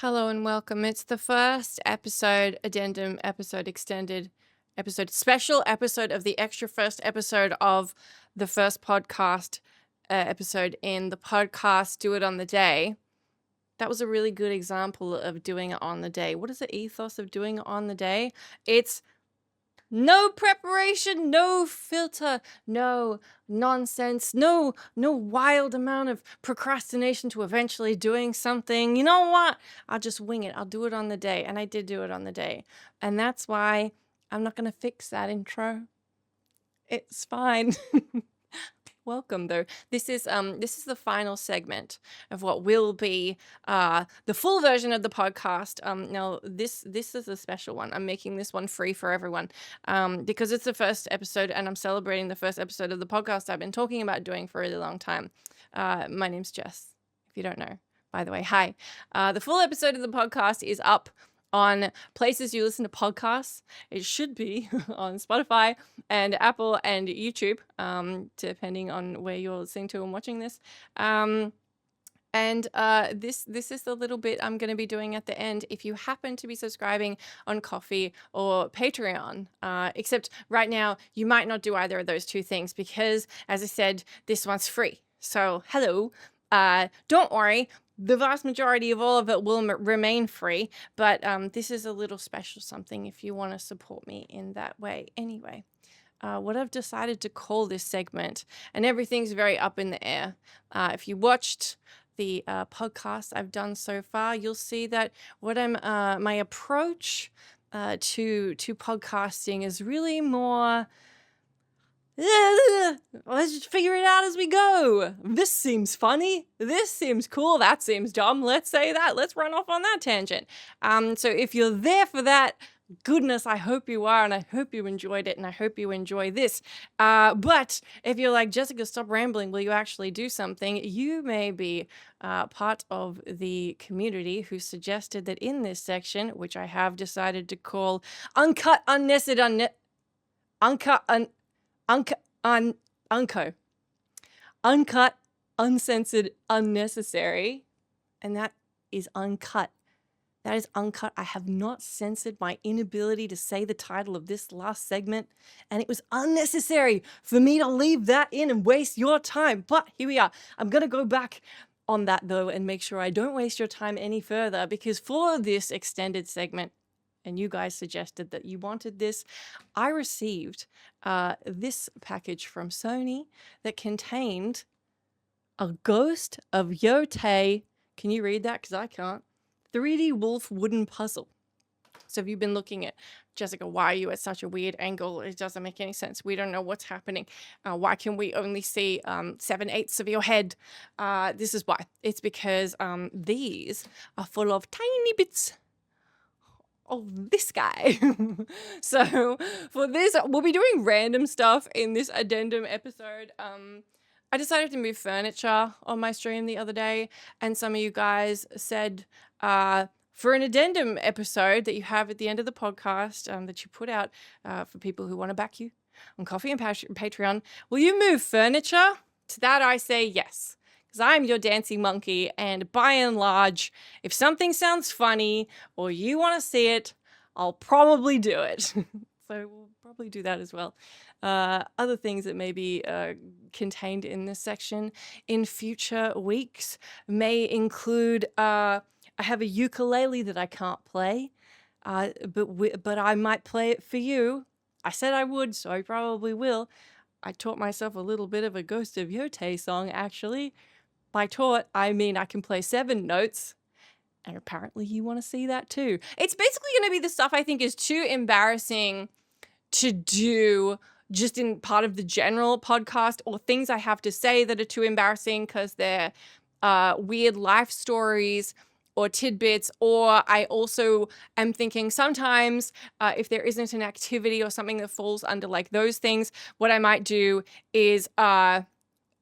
Hello and welcome. It's the first episode, addendum, episode extended, episode special episode of the extra first episode of the first podcast episode in the podcast Do It on the Day. That was a really good example of doing it on the day. What is the ethos of doing it on the day? It's no preparation, no filter, no nonsense, no wild amount of procrastination to eventually doing something. You know what? I'll just wing it. I'll do it on the day. And I did do it on the day. And that's why I'm not going to fix that intro. It's fine. Welcome though. This is the final segment of what will be the full version of the podcast. Now this is a special one. I'm making this one free for everyone because it's the first episode and I'm celebrating the first episode of the podcast I've been talking about doing for a really long time. My name's Jess, if you don't know. By the way, hi. The full episode of the podcast is up on places you listen to podcasts. It should be on Spotify and Apple and YouTube, depending on where you're listening to and watching this. This is the little bit I'm going to be doing at the end. If you happen to be subscribing on Ko-fi or Patreon, except right now you might not do either of those two things because, as I said, this one's free. So hello, don't worry. The vast majority of all of it will remain free, but this is a little special something if you want to support me in that way. Anyway, what I've decided to call this segment, and everything's very up in the air. If you watched the podcast I've done so far, you'll see that my approach to podcasting is really more. Let's just figure it out as we go. This seems funny. This seems cool. That seems dumb. Let's say that. Let's run off on that tangent. So if you're there for that, goodness, I hope you are, and I hope you enjoyed it, and I hope you enjoy this. But if you're like, Jessica, stop rambling, will you actually do something? You may be part of the community who suggested that in this section, which I have decided to call Uncut, Uncensored, Uncut, Uncensored, Unnecessary. And that is uncut. That is uncut. I have not censored my inability to say the title of this last segment. And it was unnecessary for me to leave that in and waste your time. But here we are. I'm going to go back on that though and make sure I don't waste your time any further, because for this extended segment, and you guys suggested that you wanted this, I received this package from Sony that contained a Ghost of Yotei. Can you read that? Because I can't. 3D wolf wooden puzzle. So if you've been looking at, Jessica, why are you at such a weird angle? It doesn't make any sense. We don't know what's happening. Why can we only see 7/8 of your head? This is why. It's because these are full of tiny bits of this guy. So for this, we'll be doing random stuff in this addendum episode. I decided to move furniture on my stream the other day, and some of you guys said for an addendum episode that you have at the end of the podcast that you put out for people who want to back you on Ko-fi and Patreon, will you move furniture? To that I say yes. I'm your dancing monkey, and by and large, if something sounds funny or you want to see it, I'll probably do it. So we'll probably do that as well. Other things that may be contained in this section in future weeks may include I have a ukulele that I can't play, but I might play it for you. I said I would, so I probably will. I taught myself a little bit of a Ghost of Yotei song, actually. By taught, I mean I can play 7 notes, and apparently you want to see that too. It's basically going to be the stuff I think is too embarrassing to do just in part of the general podcast, or things I have to say that are too embarrassing because they're weird life stories or tidbits, or I also am thinking sometimes if there isn't an activity or something that falls under like those things, what I might do is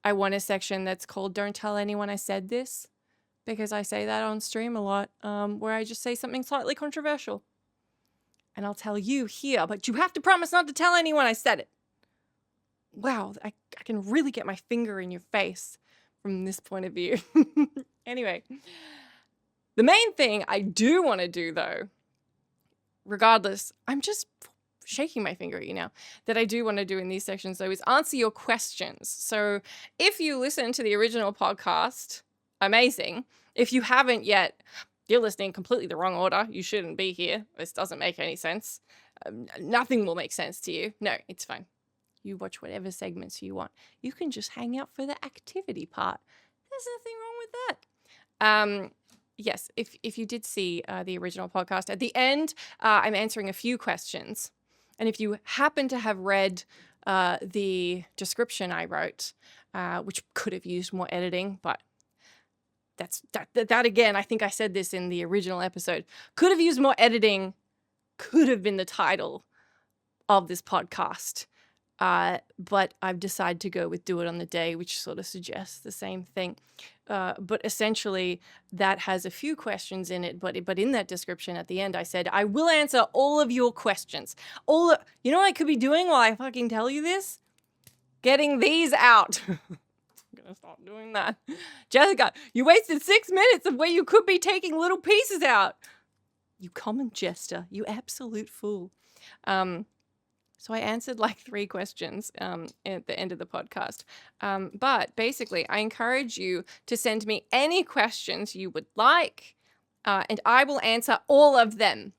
I want a section that's called Don't Tell Anyone I Said This, because I say that on stream a lot, where I just say something slightly controversial. And I'll tell you here, but you have to promise not to tell anyone I said it. Wow, I can really get my finger in your face from this point of view. Anyway, The main thing I do want to do, though, regardless, I'm just shaking my finger at you now, that I do want to do in these sections, though, is answer your questions. So if you listen to the original podcast, amazing. If you haven't yet, you're listening completely the wrong order. You shouldn't be here. This doesn't make any sense. Nothing will make sense to you. No, it's fine. You watch whatever segments you want. You can just hang out for the activity part. There's nothing wrong with that. Yes, if you did see the original podcast, at the end, I'm answering a few questions. And if you happen to have read the description I wrote, which could have used more editing, but that again, I think I said this in the original episode, could have used more editing, could have been the title of this podcast. But I've decided to go with Do It on the Day, which sort of suggests the same thing. But essentially, that has a few questions in it. But in that description at the end, I said, I will answer all of your questions. You know what I could be doing while I fucking tell you this? Getting these out. I'm going to stop doing that. Jessica, you wasted 6 minutes of where you could be taking little pieces out. You common jester. You absolute fool. So I answered like 3 questions at the end of the podcast. But basically, I encourage you to send me any questions you would like, and I will answer all of them.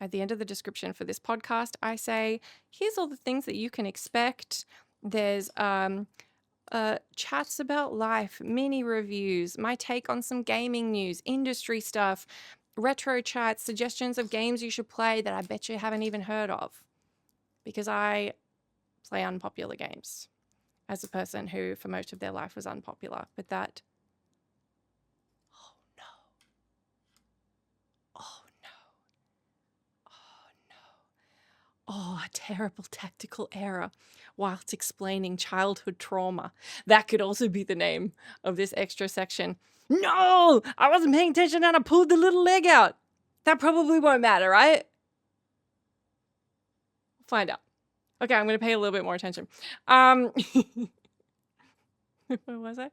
At the end of the description for this podcast, I say, here's all the things that you can expect. There's chats about life, mini reviews, my take on some gaming news, industry stuff, retro chats, suggestions of games you should play that I bet you haven't even heard of. Because I play unpopular games as a person who for most of their life was unpopular. But that, oh no, oh no, oh no, oh, a terrible tactical error whilst explaining childhood trauma. That could also be the name of this extra section. No, I wasn't paying attention and I pulled the little leg out. That probably won't matter, right? Find out. Okay, I'm going to pay a little bit more attention. What was I?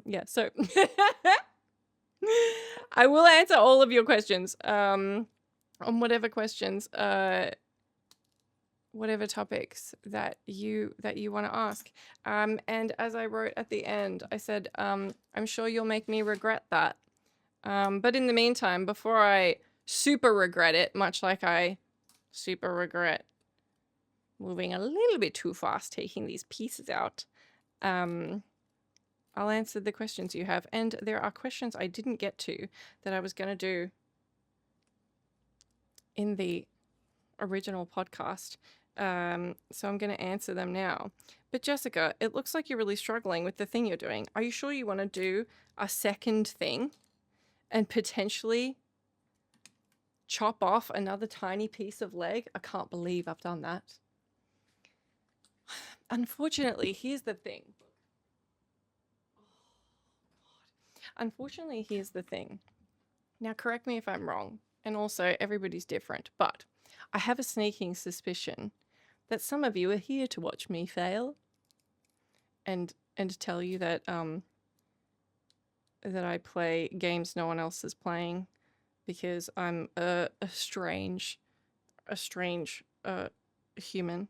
Yeah, so I will answer all of your questions on whatever questions, whatever topics that you want to ask. And as I wrote at the end, I said, I'm sure you'll make me regret that. But in the meantime, before I super regret it, much like I super regret moving a little bit too fast, taking these pieces out, I'll answer the questions you have. And there are questions I didn't get to that I was going to do in the original podcast. So I'm going to answer them now. But Jessica, it looks like you're really struggling with the thing you're doing. Are you sure you want to do a second thing and potentially chop off another tiny piece of leg? I can't believe I've done that. Unfortunately, here's the thing. Unfortunately, here's the thing. Now, correct me if I'm wrong, and also everybody's different, but I have a sneaking suspicion that some of you are here to watch me fail, and tell you that that I play games no one else is playing because I'm a strange human,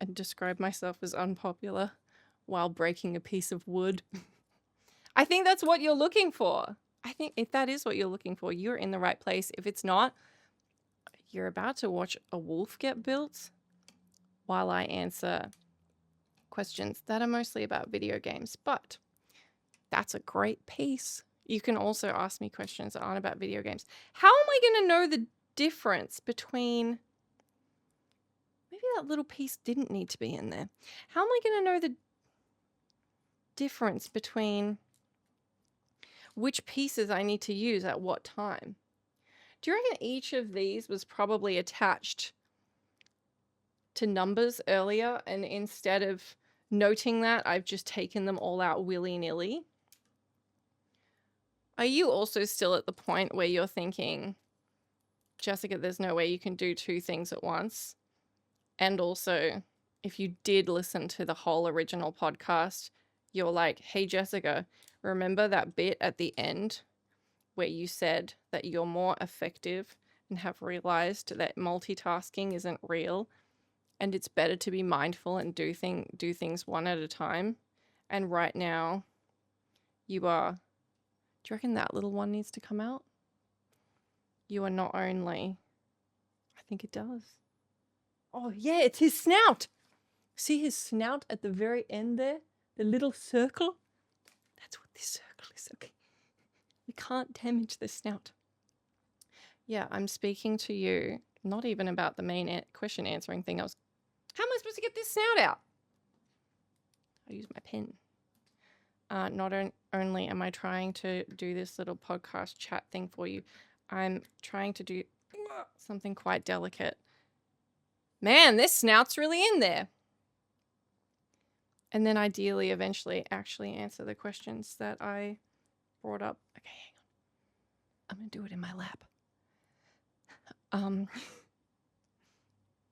and describe myself as unpopular while breaking a piece of wood. I think that's what you're looking for. I think if that is what you're looking for, you're in the right place. If it's not, you're about to watch a wolf get built while I answer questions that are mostly about video games. But that's a great piece. You can also ask me questions that aren't about video games. How am I going to know the difference between... Maybe that little piece didn't need to be in there. How am I going to know the difference between which pieces I need to use at what time? Do you reckon each of these was probably attached to numbers earlier, and instead of noting that, I've just taken them all out willy-nilly? Are you also still at the point where you're thinking, Jessica, there's no way you can do 2 things at once? And also, if you did listen to the whole original podcast, you're like, hey, Jessica, remember that bit at the end where you said that you're more effective and have realized that multitasking isn't real and it's better to be mindful and do things one at a time. And right now you are, do you reckon that little one needs to come out? You are not only, I think it does. Oh yeah, it's his snout. See his snout at the very end there? The little circle? That's what this circle is, okay? You can't damage the snout. Yeah, I'm speaking to you, not even about the main question answering thing. How am I supposed to get this snout out? I use my pen. Not only am I trying to do this little podcast chat thing for you, I'm trying to do something quite delicate. Man, this snout's really in there. And then ideally, eventually, actually answer the questions that I brought up. Okay, hang on. I'm going to do it in my lap.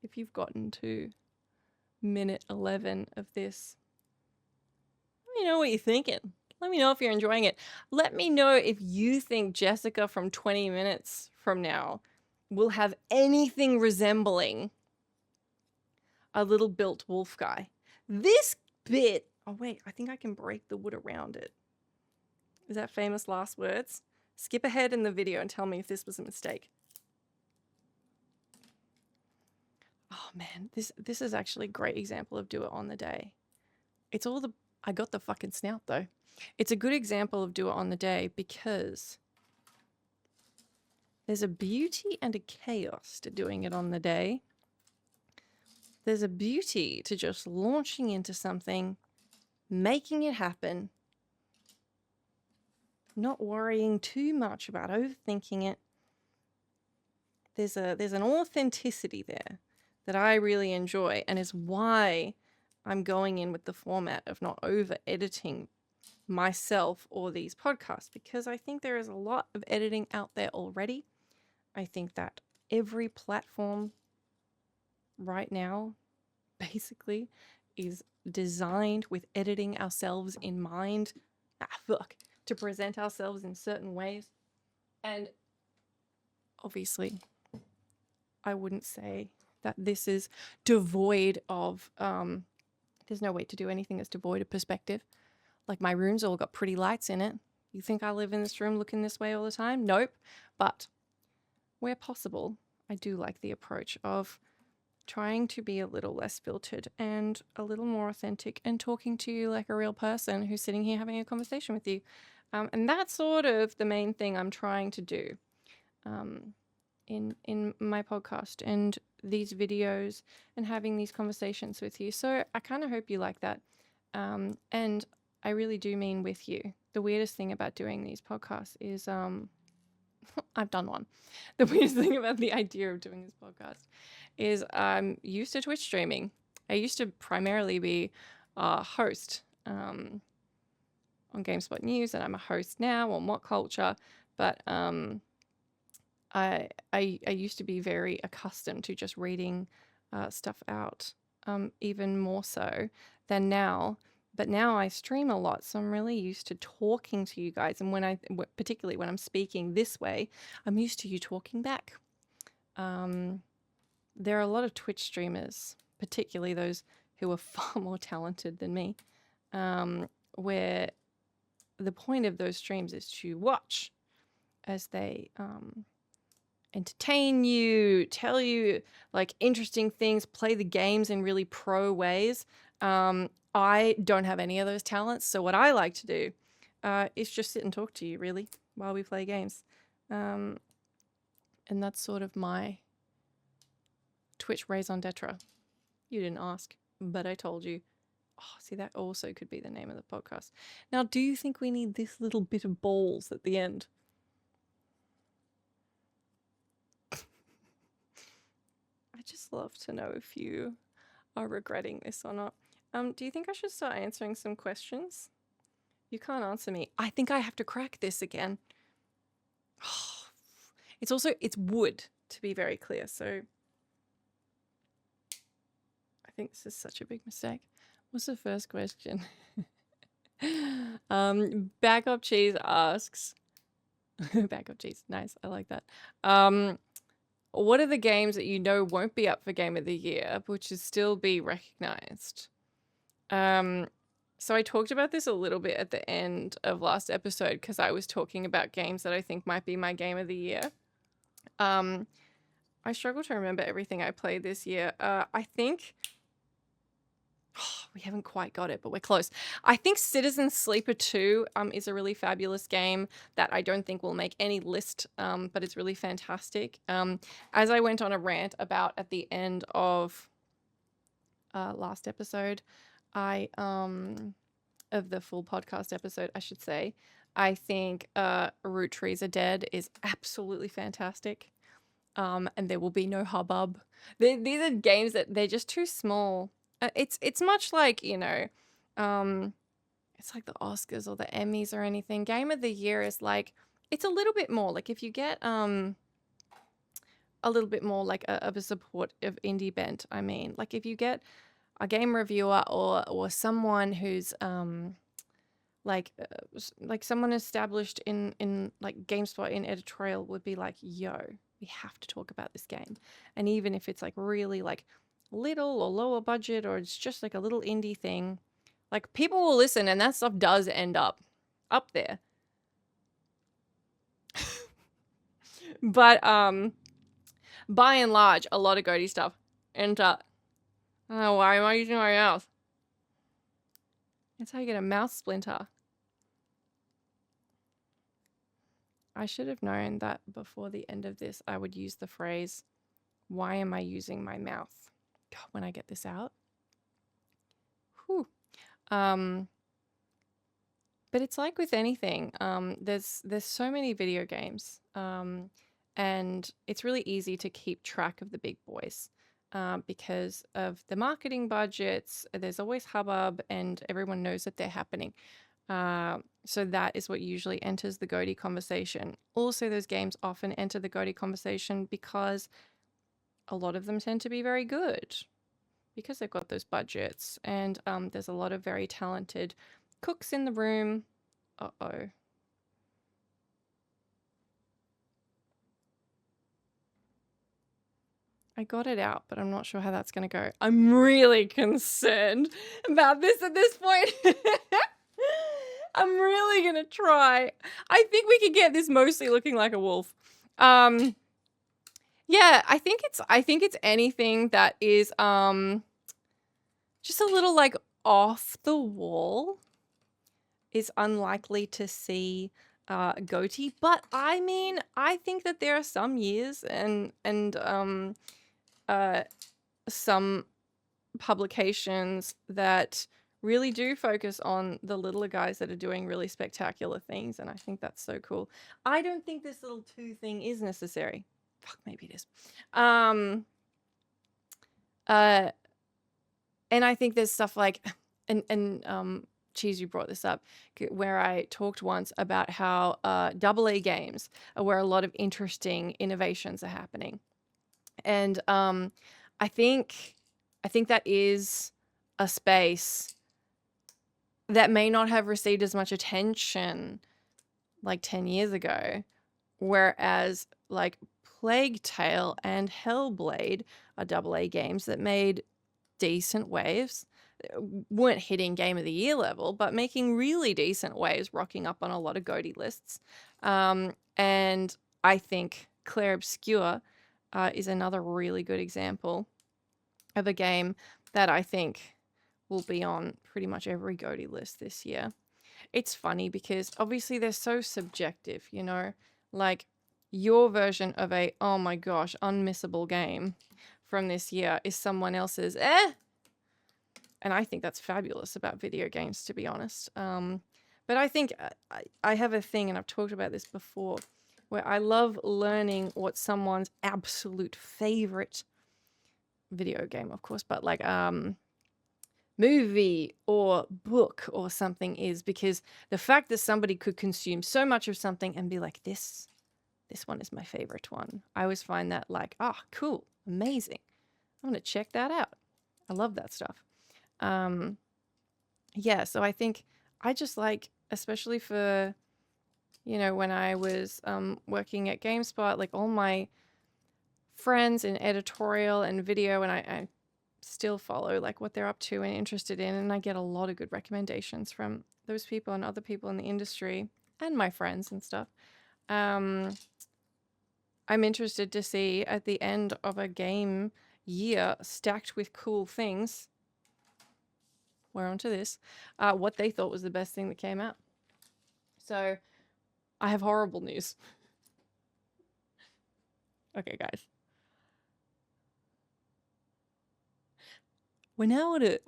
If you've gotten to minute 11 of this, let me know what you're thinking. Let me know if you're enjoying it. Let me know if you think Jessica from 20 minutes from now will have anything resembling a little built wolf guy. This bit, oh wait, I think I can break the wood around it. Is that famous last words? Skip ahead in the video and tell me if this was a mistake. Oh man, this is actually a great example of do it on the day. It's all the, I got the fucking snout though. It's a good example of do it on the day because there's a beauty and a chaos to doing it on the day. There's a beauty to just launching into something, making it happen, not worrying too much about overthinking it. There's an authenticity there that I really enjoy and is why I'm going in with the format of not over editing myself or these podcasts, because I think there is a lot of editing out there already. I think that every platform right now basically is designed with editing ourselves in mind. To present ourselves in certain ways. And obviously, I wouldn't say that this is devoid of, there's no way to do anything that's devoid of perspective. Like my room's all got pretty lights in it. You think I live in this room looking this way all the time? Nope. But where possible, I do like the approach of trying to be a little less filtered and a little more authentic and talking to you like a real person who's sitting here having a conversation with you. And that's sort of the main thing I'm trying to do in my podcast and these videos and having these conversations with you. So I kind of hope you like that. And I really do mean with you. The weirdest thing about doing these podcasts is I've done one. The weirdest thing about the idea of doing this podcast is I'm used to Twitch streaming. I used to primarily be a host on GameSpot News, and I'm a host now on What Culture. But I used to be very accustomed to just reading stuff out, even more so than now. But now I stream a lot, so I'm really used to talking to you guys. And particularly when I'm speaking this way, I'm used to you talking back. There are a lot of Twitch streamers, particularly those who are far more talented than me, where the point of those streams is to watch as they entertain you, tell you like interesting things, play the games in really pro ways. I don't have any of those talents, so what I like to do is just sit and talk to you really while we play games. And that's sort of my Twitch raison d'etre. You didn't ask, but I told you. Oh, see, that also could be the name of the podcast. Now, do you think we need this little bit of balls at the end? I just love to know if you are regretting this or not. Do you think I should start answering some questions? You can't answer me. I think I have to crack this again. It's wood, to be very clear, so I think this is such a big mistake. What's the first question? Backup Cheese asks, Bag of cheese. Nice. I like that. What are the games that you know won't be up for Game of the Year, but should still be recognized? So I talked about this a little bit at the end of last episode because I was talking about games that I think might be my Game of the Year. I struggle to remember everything I played this year. I think we haven't quite got it, but we're close. I think Citizen Sleeper 2 is a really fabulous game that I don't think will make any list, but it's really fantastic. As I went on a rant about at the end of last episode, of the full podcast episode, I should say, I think Root Trees Are Dead is absolutely fantastic. And there will be no hubbub. These are games that they're just too small. It's much like, it's like the Oscars or the Emmys or anything. Game of the Year is like, it's a little bit more like if you get a little bit more like of a support of indie bent. I mean, like if you get a game reviewer or someone who's like someone established in like GameSpot in editorial would be like, yo, we have to talk about this game. And even if it's like really like little or lower budget or it's just like a little indie thing, like people will listen and that stuff does end up there. But by and large, a lot of GOTY stuff ends up. Oh, why am I using my mouse? That's how you get a mouse splinter. I should have known that before the end of this, I would use the phrase, why am I using my mouth? God, when I get this out. Whew. But it's like with anything. There's so many video games. And it's really easy to keep track of the big boys. Because of the marketing budgets, there's always hubbub and everyone knows that they're happening. So that is what usually enters the GOTY conversation. Also, those games often enter the GOTY conversation because a lot of them tend to be very good because they've got those budgets. And there's a lot of very talented cooks in the room. Uh-oh. I got it out, but I'm not sure how that's going to go. I'm really concerned about this at this point. I'm really going to try. I think we could get this mostly looking like a wolf. Yeah, I think it's anything that is just a little like off the wall is unlikely to see GOTY. But I mean, I think that there are some years and some publications that really do focus on the littler guys that are doing really spectacular things, and I think that's so cool. I don't think this little 2 thing is necessary. Fuck, maybe it is. And I think there's stuff like, and Cheese, you brought this up, where I talked once about how AA games are where a lot of interesting innovations are happening. And I think that is a space that may not have received as much attention like 10 years ago, whereas like Plague Tale and Hellblade are AA games that made decent waves, weren't hitting Game of the Year level, but making really decent waves, rocking up on a lot of GOTY lists. And I think Clair Obscur is another really good example of a game that I think will be on pretty much every GOTY list this year. It's funny because obviously they're so subjective, you know, like your version of a, oh my gosh, unmissable game from this year is someone else's, And I think that's fabulous about video games, to be honest. But I think I have a thing, and I've talked about this before, where I love learning what someone's absolute favorite video game, of course, but like movie or book or something is, because the fact that somebody could consume so much of something and be like, this one is my favorite one. I always find that like, cool, amazing. I'm going to check that out. I love that stuff. Yeah, so I think I just like, especially for you know, when I was working at GameSpot, like all my friends in editorial and video, and I still follow like what they're up to and interested in, and I get a lot of good recommendations from those people and other people in the industry and my friends and stuff. I'm interested to see at the end of a game year stacked with cool things, we're onto this, what they thought was the best thing that came out. So I have horrible news. Okay, guys. We're now at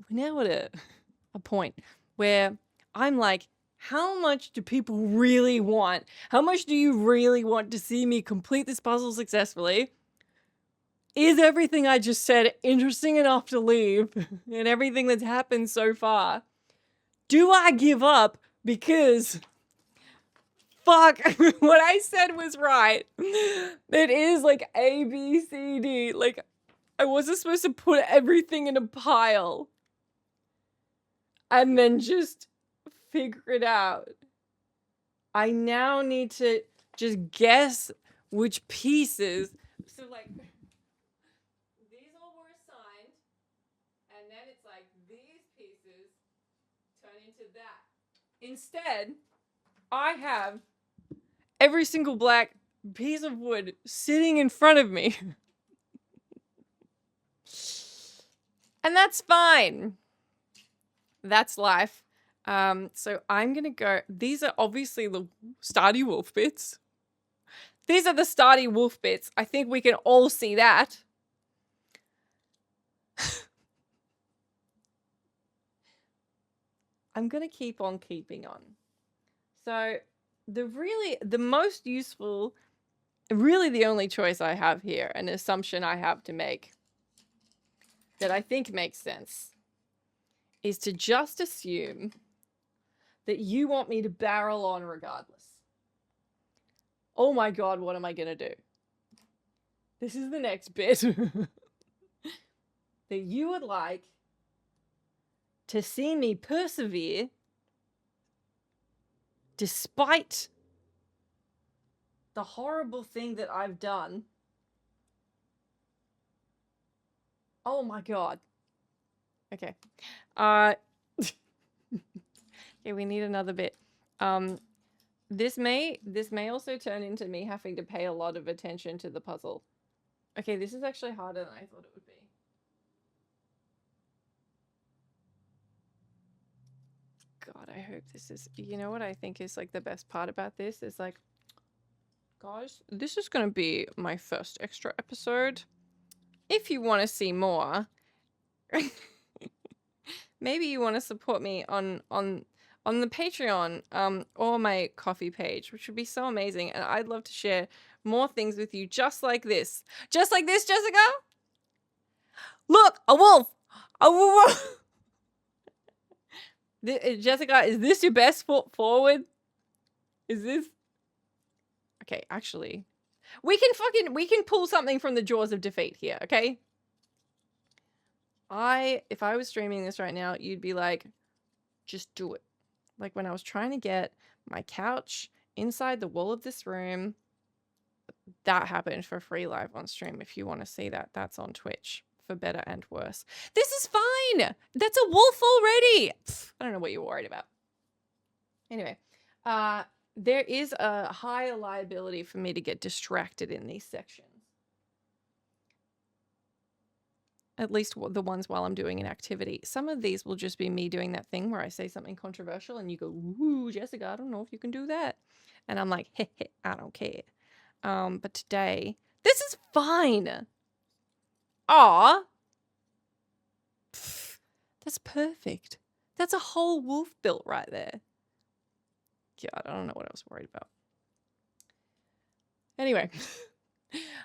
a point where I'm like, how much do people really want? How much do you really want to see me complete this puzzle successfully? Is everything I just said interesting enough to leave? And everything that's happened so far? Do I give up because fuck, what I said was right? It is like A, B, C, D. Like, I wasn't supposed to put everything in a pile and then just figure it out. I now need to just guess which pieces. So like, these all were assigned, and then it's like these pieces turn into that. Instead, I have every single black piece of wood sitting in front of me. And that's fine. That's life. So I'm gonna go. These are obviously the Stardy Wolf bits. These are the Stardy Wolf bits. I think we can all see that. I'm gonna keep on keeping on. So the most useful, really the only choice I have here, an assumption I have to make that I think makes sense, is to just assume that you want me to barrel on regardless. Oh my god, what am I gonna do? This is the next bit. That you would like to see me persevere despite the horrible thing that I've done. Oh my god. Okay. Okay, we need another bit. This may also turn into me having to pay a lot of attention to the puzzle. Okay, this is actually harder than I thought it would be. God, I hope this is... You know what I think is like the best part about this is like, guys, this is going to be my first extra episode. If you want to see more, maybe you want to support me on the Patreon or my Coffee page, which would be so amazing. And I'd love to share more things with you just like this. Just like this, Jessica? Look, a wolf! A wolf! Jessica, is this your best foot forward? Is this... Okay, actually, we can pull something from the jaws of defeat here, okay? If I was streaming this right now, you'd be like, just do it. Like when I was trying to get my couch inside the wall of this room, that happened for free live on stream. If you want to see that, that's on Twitch. For better and worse. This is fine. That's a wolf already. Pfft, I don't know what you're worried about. Anyway, there is a higher liability for me to get distracted in these sections. At least the ones while I'm doing an activity. Some of these will just be me doing that thing where I say something controversial and you go, "Ooh, Jessica, I don't know if you can do that." And I'm like, "Heh heh, I don't care." But today, this is fine. Aw. That's perfect. That's a whole wolf built right there. God, I don't know what I was worried about. Anyway.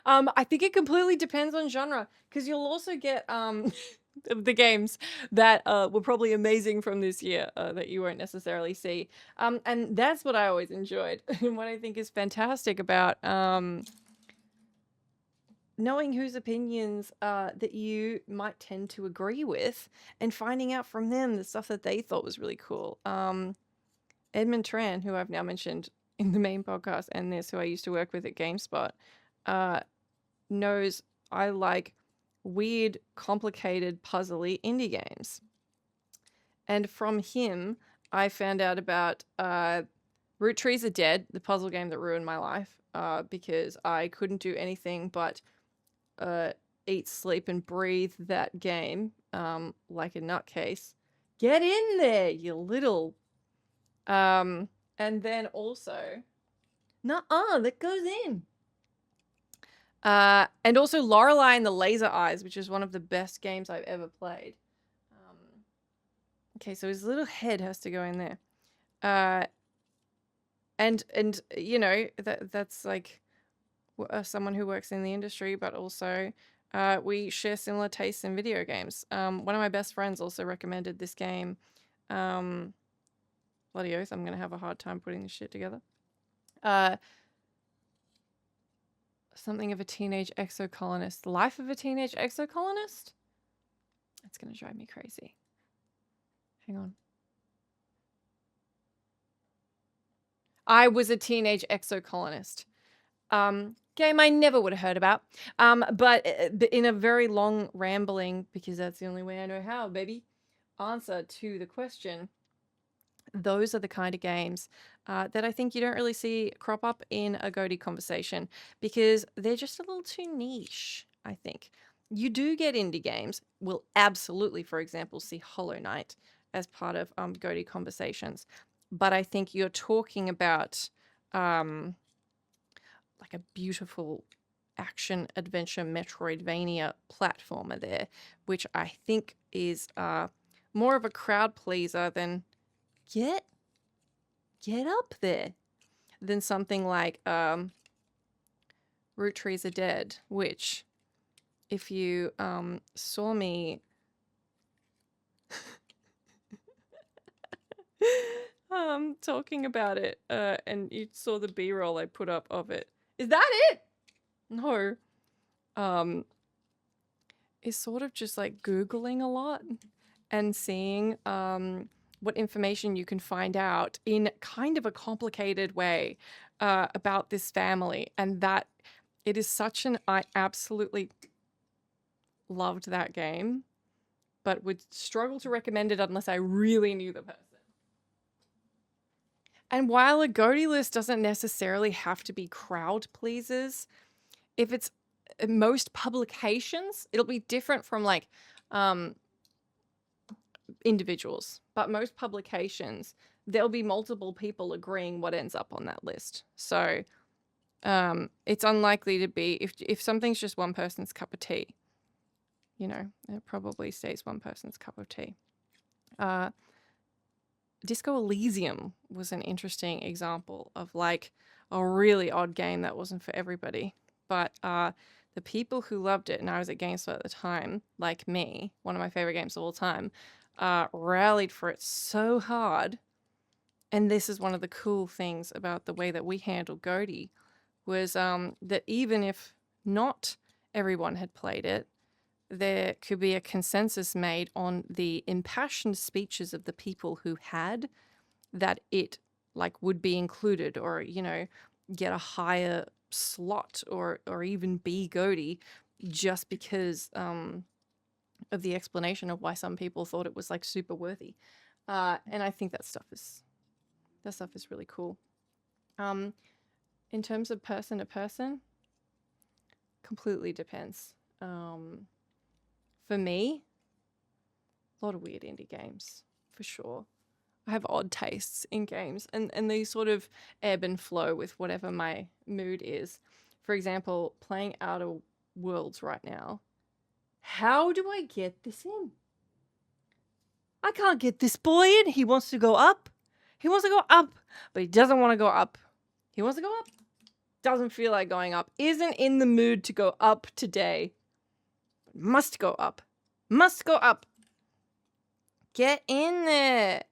I think it completely depends on genre, because you'll also get the games that were probably amazing from this year that you won't necessarily see. And that's what I always enjoyed, and what I think is fantastic about knowing whose opinions that you might tend to agree with and finding out from them the stuff that they thought was really cool. Edmund Tran, who I've now mentioned in the main podcast and this, who I used to work with at GameSpot, knows I like weird, complicated, puzzly indie games. And from him, I found out about Root Trees Are Dead, the puzzle game that ruined my life, because I couldn't do anything but eat, sleep, and breathe that game like a nutcase. Get in there, you little... and then also... Nuh-uh, that goes in. And also Lorelei and the Laser Eyes, which is one of the best games I've ever played. Okay, so his little head has to go in there. And you know, that's like someone who works in the industry, but also we share similar tastes in video games. One of my best friends also recommended this game. Bloody oath, I'm gonna have a hard time putting this shit together. Something of a teenage exocolonist. Life of a teenage exocolonist? That's gonna drive me crazy. Hang on. I was a teenage exocolonist. Game I never would have heard about. But in a very long rambling, because that's the only way I know how, baby, answer to the question, those are the kind of games that I think you don't really see crop up in a GOTY conversation, because they're just a little too niche, I think. You do get indie games. We'll absolutely, for example, see Hollow Knight as part of GOTY conversations. But I think you're talking about like a beautiful action adventure Metroidvania platformer there, which I think is more of a crowd pleaser than get up there than something like Root Trees Are Dead, which if you saw me talking about it and you saw the B-roll I put up of it. Is that it? No. Is sort of just like Googling a lot and seeing what information you can find out in kind of a complicated way about this family, and that it is such an... I absolutely loved that game, but would struggle to recommend it unless I really knew the person. And while a GOTY list doesn't necessarily have to be crowd pleasers, if it's most publications, it'll be different from like individuals, but most publications, there'll be multiple people agreeing what ends up on that list. So it's unlikely to be, if something's just one person's cup of tea, you know, it probably stays one person's cup of tea. Disco Elysium was an interesting example of like a really odd game that wasn't for everybody. But the people who loved it, and I was at GameSpot at the time, like me, one of my favorite games of all time, rallied for it so hard. And this is one of the cool things about the way that we handle GOTY, was that even if not everyone had played it, there could be a consensus made on the impassioned speeches of the people who had, that it like would be included, or, you know, get a higher slot, or even be GOTY, just because of the explanation of why some people thought it was like super worthy. And I think that stuff is really cool. In terms of person to person, completely depends. For me, a lot of weird indie games, for sure. I have odd tastes in games, and they sort of ebb and flow with whatever my mood is. For example, playing Outer Worlds right now. How do I get this in? I can't get this boy in. He wants to go up. He wants to go up, but he doesn't want to go up. He wants to go up. Doesn't feel like going up. Isn't in the mood to go up today. Must go up. Must go up. Get in there.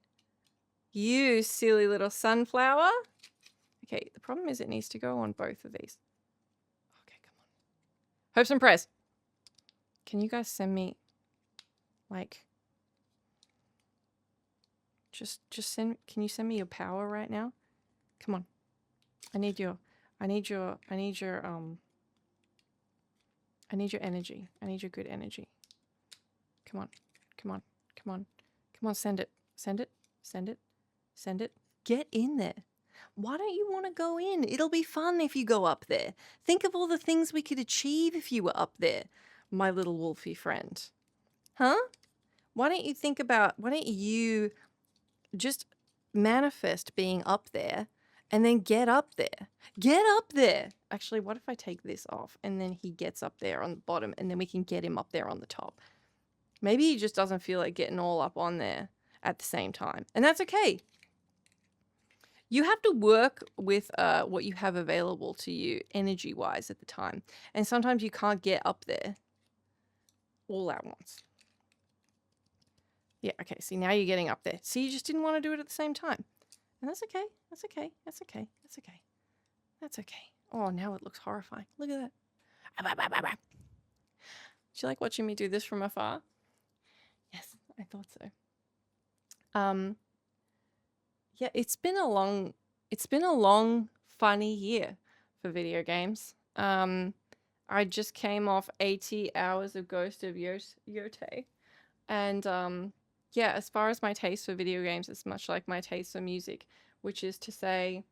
You silly little sunflower. Okay, the problem is it needs to go on both of these. Okay, come on. Hopes and prayers. Can you guys send me, like, just send, can you send me your power right now? Come on. I need your energy. I need your good energy. Come on. Come on. Come on. Come on, send it. Send it. Send it. Send it. Get in there. Why don't you want to go in? It'll be fun if you go up there. Think of all the things we could achieve if you were up there, my little wolfy friend. Huh? Why don't you just manifest being up there and then get up there? Get up there. Actually, what if I take this off and then he gets up there on the bottom and then we can get him up there on the top? Maybe he just doesn't feel like getting all up on there at the same time. And that's okay. You have to work with what you have available to you energy-wise at the time. And sometimes you can't get up there all at once. Yeah, okay. See, now you're getting up there. See, you just didn't want to do it at the same time. And that's okay. That's okay. That's okay. That's okay. That's okay. Oh, now it looks horrifying. Look at that. Do you like watching me do this from afar? Yes, I thought so. Yeah, it's been a long, funny year for video games. I just came off 80 hours of Ghost of Yotei. And yeah, as far as my taste for video games, it's much like my taste for music, which is to say,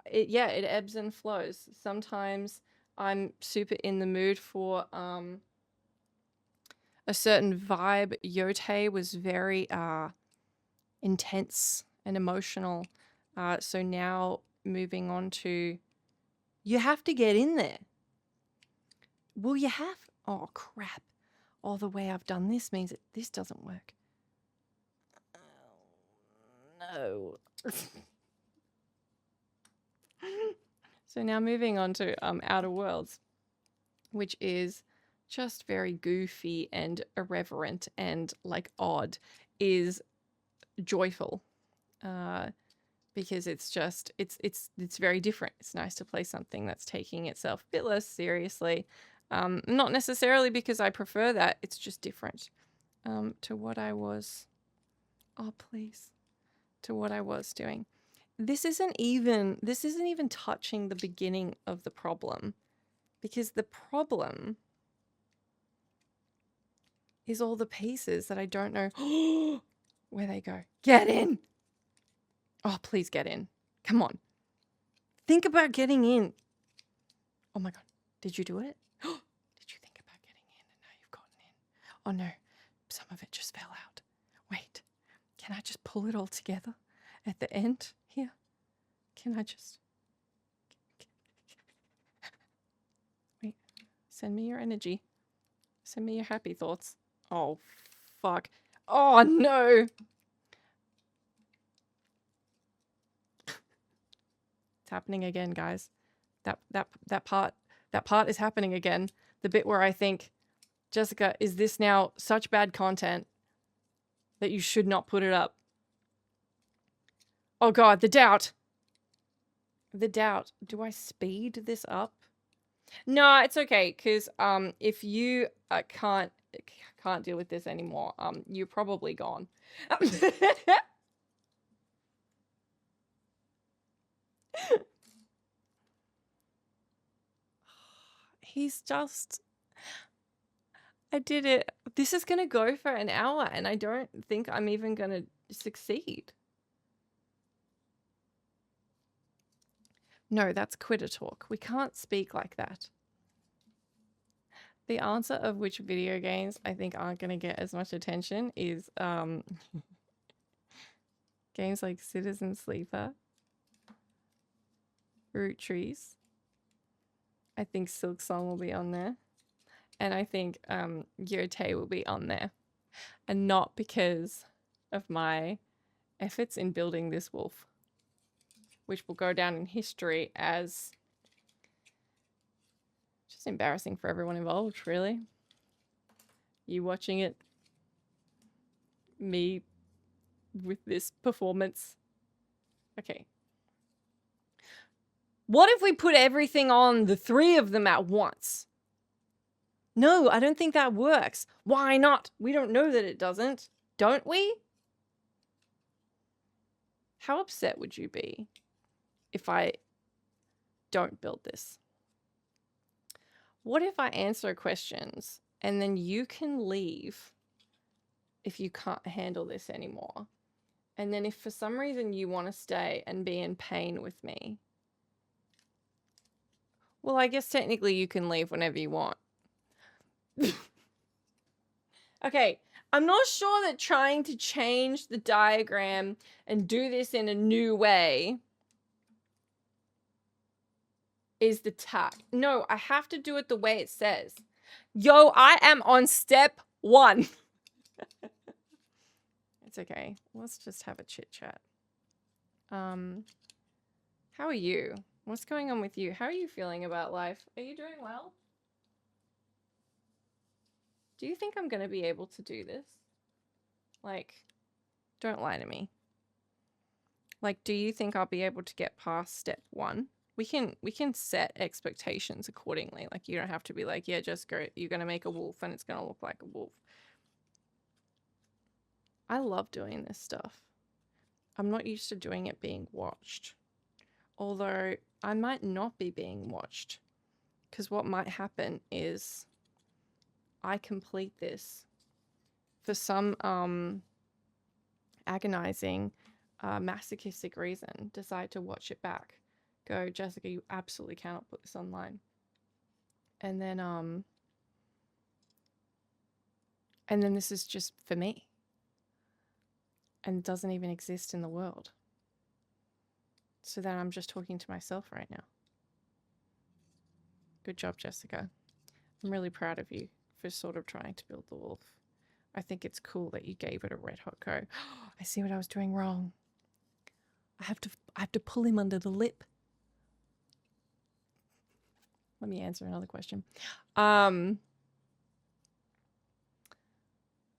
it ebbs and flows. Sometimes I'm super in the mood for a certain vibe. Yotei was very intense and emotional. So now moving on to, you have to get in there. Well, you have. Oh, crap. Oh, the way I've done this means that this doesn't work. Oh, no. So now moving on to Outer Worlds, which is just very goofy and irreverent and like odd, is joyful. Because it's just it's very different. It's nice to play something that's taking itself a bit less seriously. Not necessarily because I prefer that. It's just different to what I was. Oh, please. To what I was doing. This isn't even touching the beginning of the problem, because the problem is all the pieces that I don't know where they go. Get in. Oh, please get in. Come on. Think about getting in. Oh my God. Did you do it? Did you think about getting in and now you've gotten in? Oh no. Some of it just fell out. Wait. Can I just pull it all together at the end here? Can I just... Wait. Send me your energy. Send me your happy thoughts. Oh, fuck. Oh no. It's happening again, guys. That part is happening again. The bit where I think, Jessica, is this now such bad content that you should not put it up? Oh God, the doubt. The doubt. Do I speed this up? No, it's okay, because if you can't deal with this anymore, you're probably gone. He's just... I did it. This is going to go for an hour, and I don't think I'm even going to succeed. No, that's quitter talk. We can't speak like that. The answer of which video games I think aren't going to get as much attention is games like Citizen Sleeper, Root Trees. I think Silk Song will be on there. And I think Yotei will be on there. And not because of my efforts in building this wolf, which will go down in history as just embarrassing for everyone involved, really. You watching it, me with this performance. Okay. What if we put everything on the three of them at once? No, I don't think that works. Why not? We don't know that it doesn't, don't we? How upset would you be if I don't build this? What if I answer questions and then you can leave if you can't handle this anymore? And then if for some reason you want to stay and be in pain with me, well, I guess technically you can leave whenever you want. Okay, I'm not sure that trying to change the diagram and do this in a new way is the tack. No, I have to do it the way it says. Yo, I am on step 1. It's okay. Let's just have a chit chat. How are you? What's going on with you? How are you feeling about life? Are you doing well? Do you think I'm going to be able to do this? Like, don't lie to me. Like, do you think I'll be able to get past step 1? We can set expectations accordingly. Like, you don't have to be like, yeah, just go. You're going to make a wolf and it's going to look like a wolf. I love doing this stuff. I'm not used to doing it being watched. Although I might not be being watched. Because what might happen is I complete this for some agonizing, masochistic reason, decide to watch it back. Go, Jessica, you absolutely cannot put this online. And then this is just for me. And doesn't even exist in the world. So then I'm just talking to myself right now. Good job, Jessica. I'm really proud of you for sort of trying to build the wolf. I think it's cool that you gave it a red hot go. I see what I was doing wrong. I have to pull him under the lip. Let me answer another question.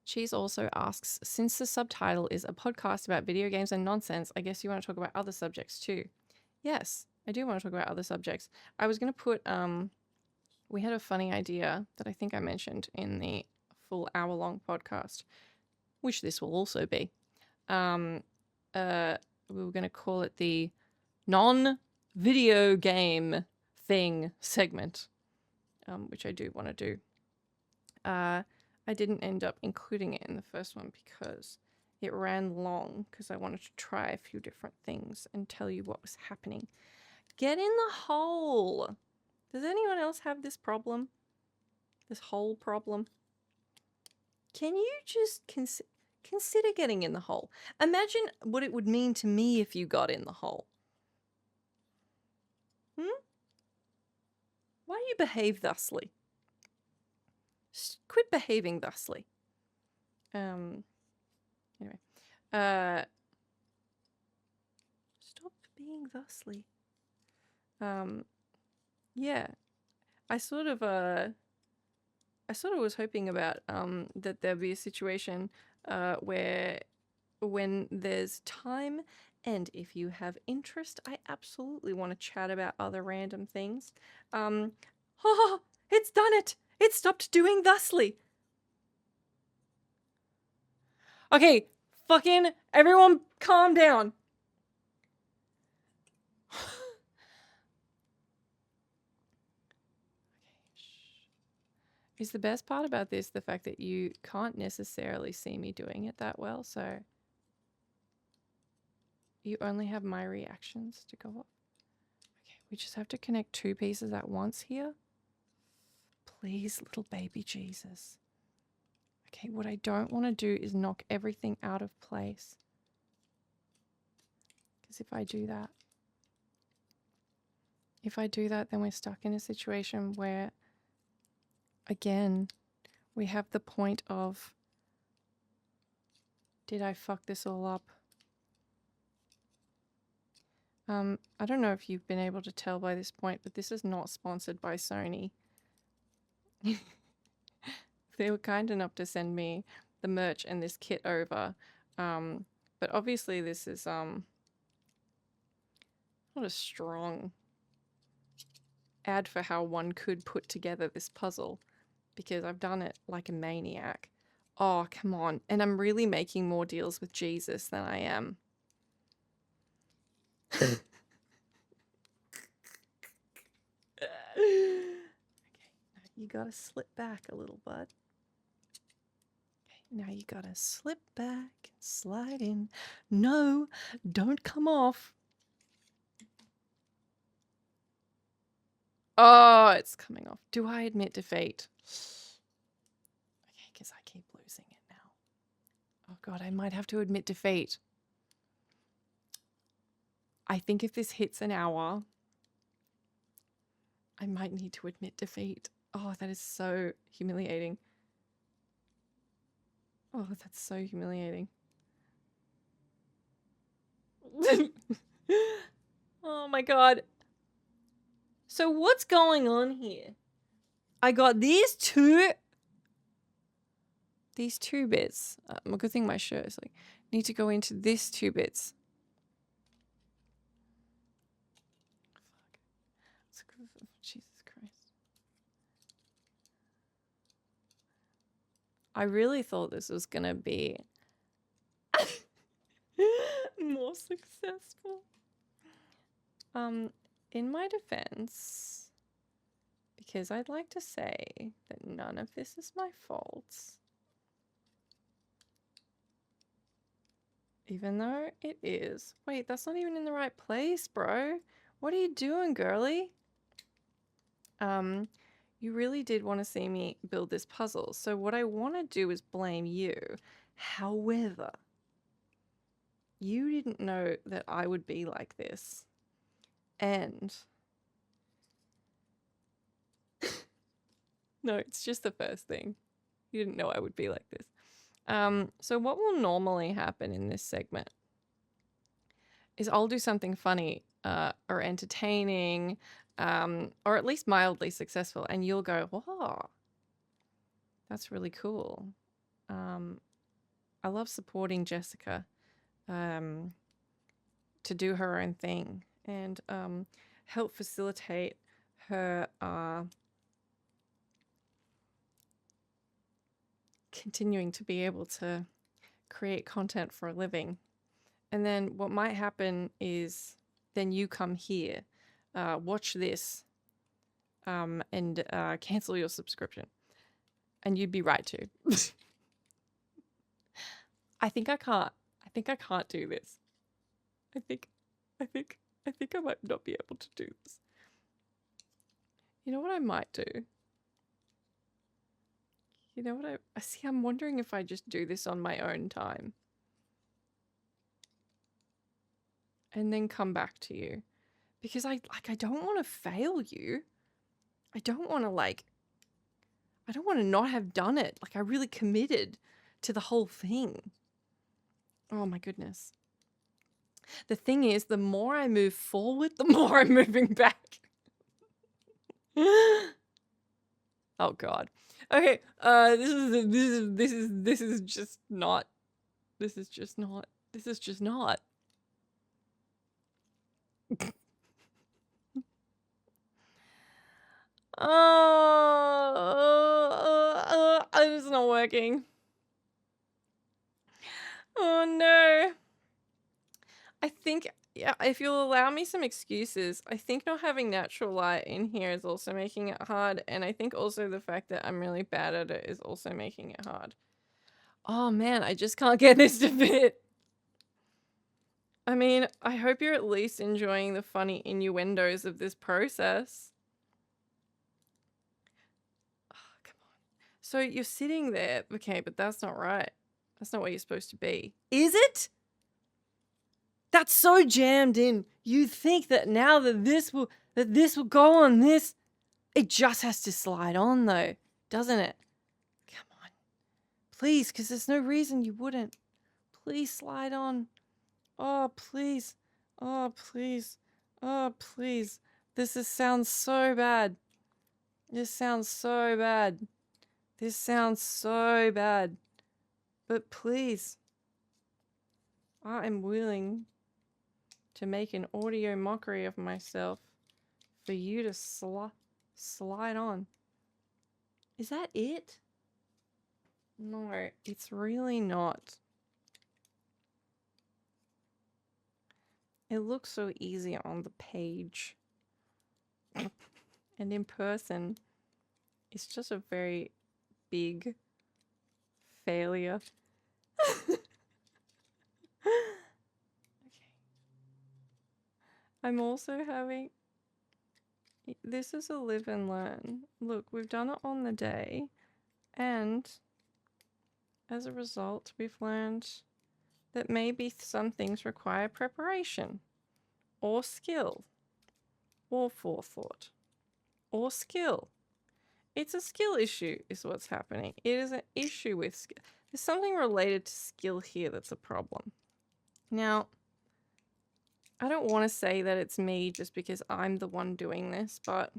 Cheese also asks, since the subtitle is a podcast about video games and nonsense, I guess you want to talk about other subjects too. Yes, I do want to talk about other subjects. I was going to put, we had a funny idea that I think I mentioned in the full hour-long podcast, which this will also be. We were going to call it the non-video game thing segment, which I do want to do. I didn't end up including it in the first one because it ran long because I wanted to try a few different things and tell you what was happening. Get in the hole. Does anyone else have this problem? This whole problem? Can you just consider getting in the hole? Imagine what it would mean to me if you got in the hole. Why do you behave thusly? Quit behaving thusly. Anyway. Stop being thusly. Yeah. I sort of was hoping about that there'd be a situation where when there's time and if you have interest, I absolutely want to chat about other random things. Oh, it's done it! It stopped doing thusly. Okay, fucking everyone calm down. Is the best part about this the fact that you can't necessarily see me doing it that well, so you only have my reactions to go off. Okay, we just have to connect 2 pieces at once here. Please, little baby Jesus. Okay, what I don't want to do is knock everything out of place. Because if I do that, then we're stuck in a situation where, again, we have the point of, did I fuck this all up? I don't know if you've been able to tell by this point, but this is not sponsored by Sony. They were kind enough to send me the merch and this kit over. But obviously this is not a strong ad for how one could put together this puzzle, because I've done it like a maniac. Oh, come on. And I'm really making more deals with Jesus than I am. Okay, you gotta slip back a little, bud. Okay, now you gotta slip back, slide in. No, don't come off. Oh, it's coming off. Do I admit defeat? Okay, because I keep losing it now. Oh god, I might have to admit defeat. I think if this hits an hour, I might need to admit defeat. Oh, that is so humiliating. Oh, that's so humiliating. Oh my god. So what's going on here? I got these two bits. A good thing my shirt is like, need to go into these 2 bits. Fuck. Jesus Christ. I really thought this was gonna be more successful. In my defense, because I'd like to say that none of this is my fault, even though it is. Wait, that's not even in the right place, bro. What are you doing, girly? You really did want to see me build this puzzle, so what I want to do is blame you. However, you didn't know that I would be like this. And no, it's just the first thing. You didn't know I would be like this. So what will normally happen in this segment is I'll do something funny or entertaining or at least mildly successful, and you'll go, "Wow, that's really cool." I love supporting Jessica to do her own thing and help facilitate her continuing to be able to create content for a living. And then what might happen is then you come here, watch this, and cancel your subscription. And you'd be right to. I think I can't do this. I think I might not be able to do this. You know what I might do? You know what I see? I'm wondering if I just do this on my own time. And then come back to you. Because I don't want to fail you. I don't want to not have done it. Like, I really committed to the whole thing. Oh my goodness. The thing is, the more I move forward, the more I'm moving back. Oh god. Okay, this is just not. It's not working. Oh no. I think, yeah, if you'll allow me some excuses, I think not having natural light in here is also making it hard, and I think also the fact that I'm really bad at it is also making it hard. Oh man, I just can't get this to fit. I mean, I hope you're at least enjoying the funny innuendos of this process. Oh, come on. So you're sitting there, okay, but that's not right. That's not where you're supposed to be. Is it? That's so jammed in. You think that now that this will go on this, it just has to slide on though, doesn't it? Come on. Please, because there's no reason you wouldn't. Please slide on. Oh, please. Oh, please. Oh, please. Sounds so bad. This sounds so bad. This sounds so bad. But please. I am willing to make an audio mockery of myself for you to slide on. Is that it? No, it's really not. It looks so easy on the page. And in person, it's just a very big failure. Okay. I'm also having... This is a live and learn. Look, we've done it on the day, and as a result, we've learned that maybe some things require preparation, or skill, or forethought, or skill. It's a skill issue is what's happening. It is an issue with skill. There's something related to skill here that's a problem. Now, I don't want to say that it's me just because I'm the one doing this, but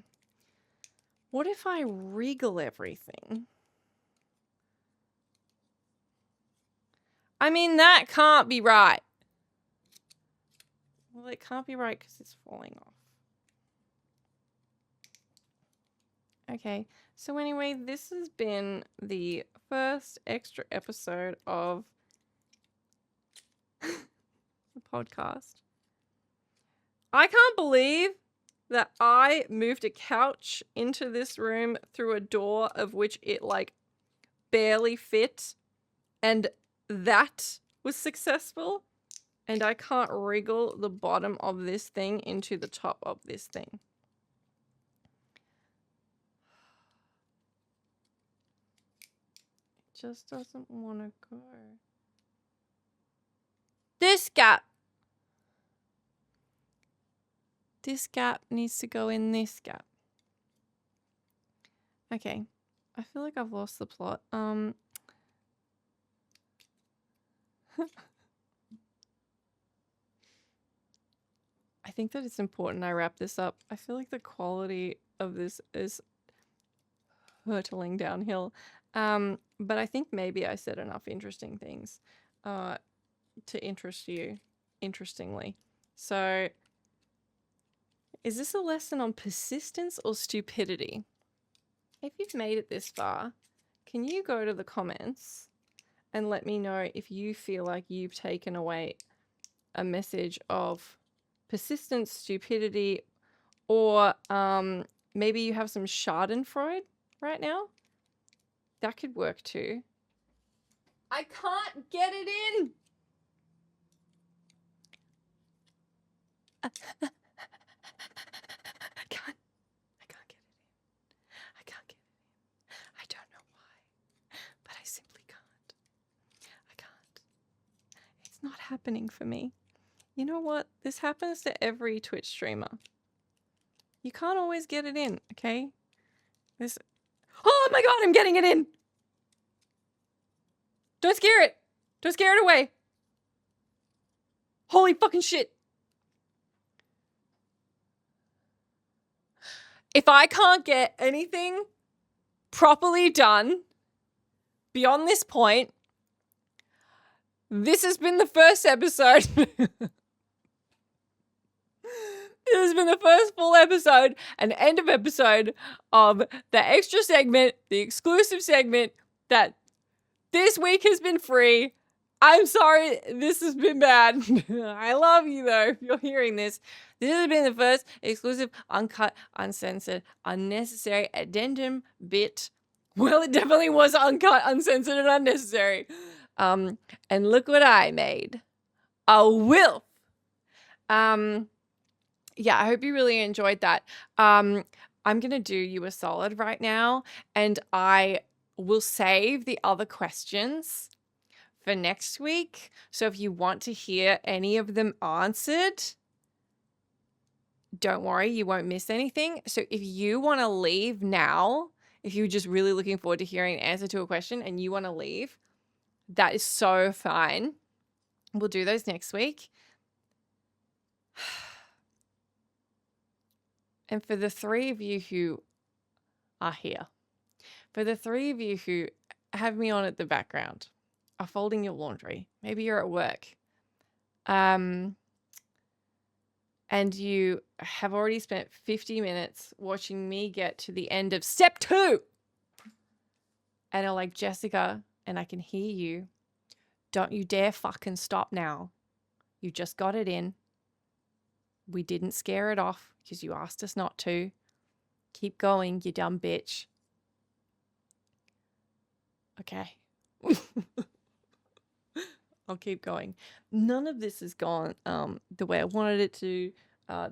what if I wriggle everything? I mean, that can't be right. Well, it can't be right because it's falling off. Okay, so anyway, this has been the first extra episode of the podcast. I can't believe that I moved a couch into this room through a door of which it like barely fit, and that was successful. And I can't wriggle the bottom of this thing into the top of this thing. It just doesn't want to go. This gap. This gap needs to go in this gap. Okay. I feel like I've lost the plot. I think that it's important I wrap this up. I feel like the quality of this is hurtling downhill. But I think maybe I said enough interesting things to interest you, interestingly. So, is this a lesson on persistence or stupidity? If you've made it this far, can you go to the comments and let me know if you feel like you've taken away a message of persistence, stupidity, or maybe you have some schadenfreude right now? That could work too. I can't get it in! I can't get it in. I can't get it in. I don't know why, but I simply can't. I can't. It's not happening for me. You know what? This happens to every Twitch streamer. You can't always get it in, okay? This... Oh my god, I'm getting it in! Don't scare it! Don't scare it away! Holy fucking shit! If I can't get anything properly done beyond this point, this has been the first episode. This has been the first full episode and end of episode of the extra segment, the exclusive segment that this week has been free. I'm sorry this has been bad. I love you though if you're hearing this. This has been the first exclusive, uncut, uncensored, unnecessary addendum bit. Well, it definitely was uncut, uncensored, and unnecessary. And look what I made. A wilf. Yeah, I hope you really enjoyed that. I'm going to do you a solid right now, and I will save the other questions for next week. So if you want to hear any of them answered, don't worry, you won't miss anything. So if you want to leave now, if you're just really looking forward to hearing an answer to a question and you want to leave, that is so fine. We'll do those next week. And for the three of you who are here, for the three of you who have me on at the background, are folding your laundry, maybe you're at work, and you have already spent 50 minutes watching me get to the end of step 2 and are like, Jessica, and I can hear you, don't you dare fucking stop now. You just got it in. We didn't scare it off because you asked us not to. Keep going, you dumb bitch. Okay. I'll keep going. None of this has gone the way I wanted it to,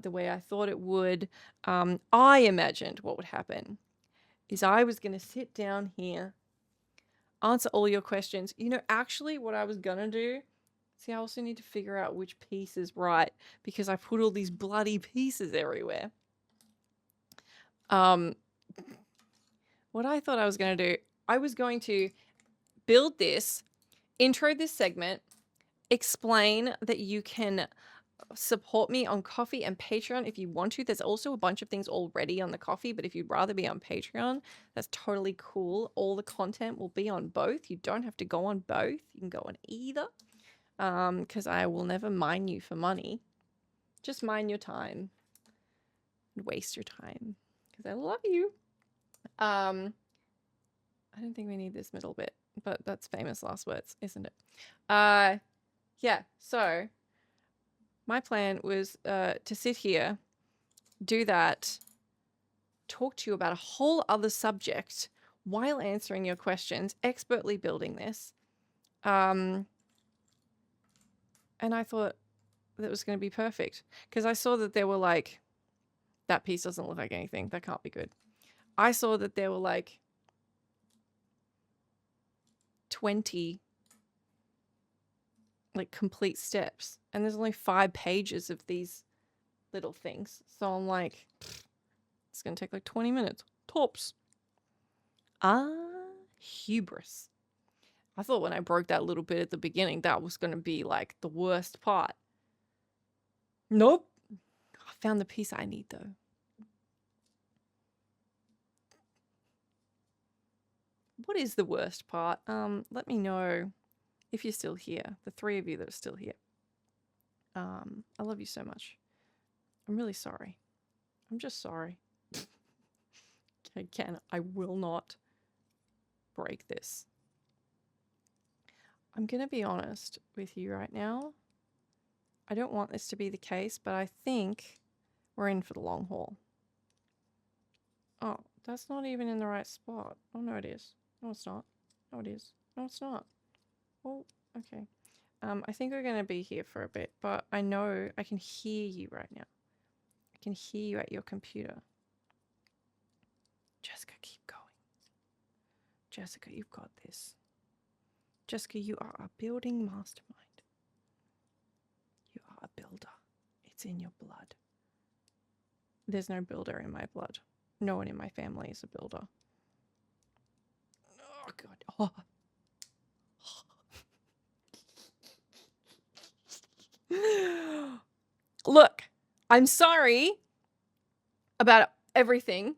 the way I thought it would. I imagined what would happen is I was going to sit down here, answer all your questions. You know, actually what I was going to do, see, I also need to figure out which piece is right because I put all these bloody pieces everywhere. What I thought I was going to do, I was going to build this, intro this segment, explain that you can support me on Coffee and Patreon if you want to. There's also a bunch of things already on the Coffee, but if you'd rather be on Patreon, that's totally cool. All the content will be on both. You don't have to go on both. You can go on either, because I will never mine you for money. Just mine your time and waste your time because I love you. I don't think we need this middle bit, but that's famous last words, isn't it? Yeah, so my plan was to sit here, do that, talk to you about a whole other subject while answering your questions, expertly building this. And I thought that was going to be perfect because I saw that there were like, that piece doesn't look like anything. That can't be good. I saw that there were like 20 like complete steps and there's only 5 pages of these little things. So I'm like, it's going to take like 20 minutes. Tops. Hubris. I thought when I broke that little bit at the beginning, that was going to be like the worst part. Nope. I found the piece I need though. What is the worst part? Let me know if you're still here. The 3 of you that are still here. I love you so much. I'm really sorry. I'm just sorry. I will not break this. I'm going to be honest with you right now. I don't want this to be the case, but I think we're in for the long haul. Oh, that's not even in the right spot. Oh, no, it is. No, it's not. No, it is. No, it's not. Oh, okay. I think we're going to be here for a bit, but I know I can hear you right now. I can hear you at your computer. Jessica, keep going. Jessica, you've got this. Jessica, you are a building mastermind. You are a builder. It's in your blood. There's no builder in my blood. No one in my family is a builder. Oh, God. Oh. Look, I'm sorry about everything.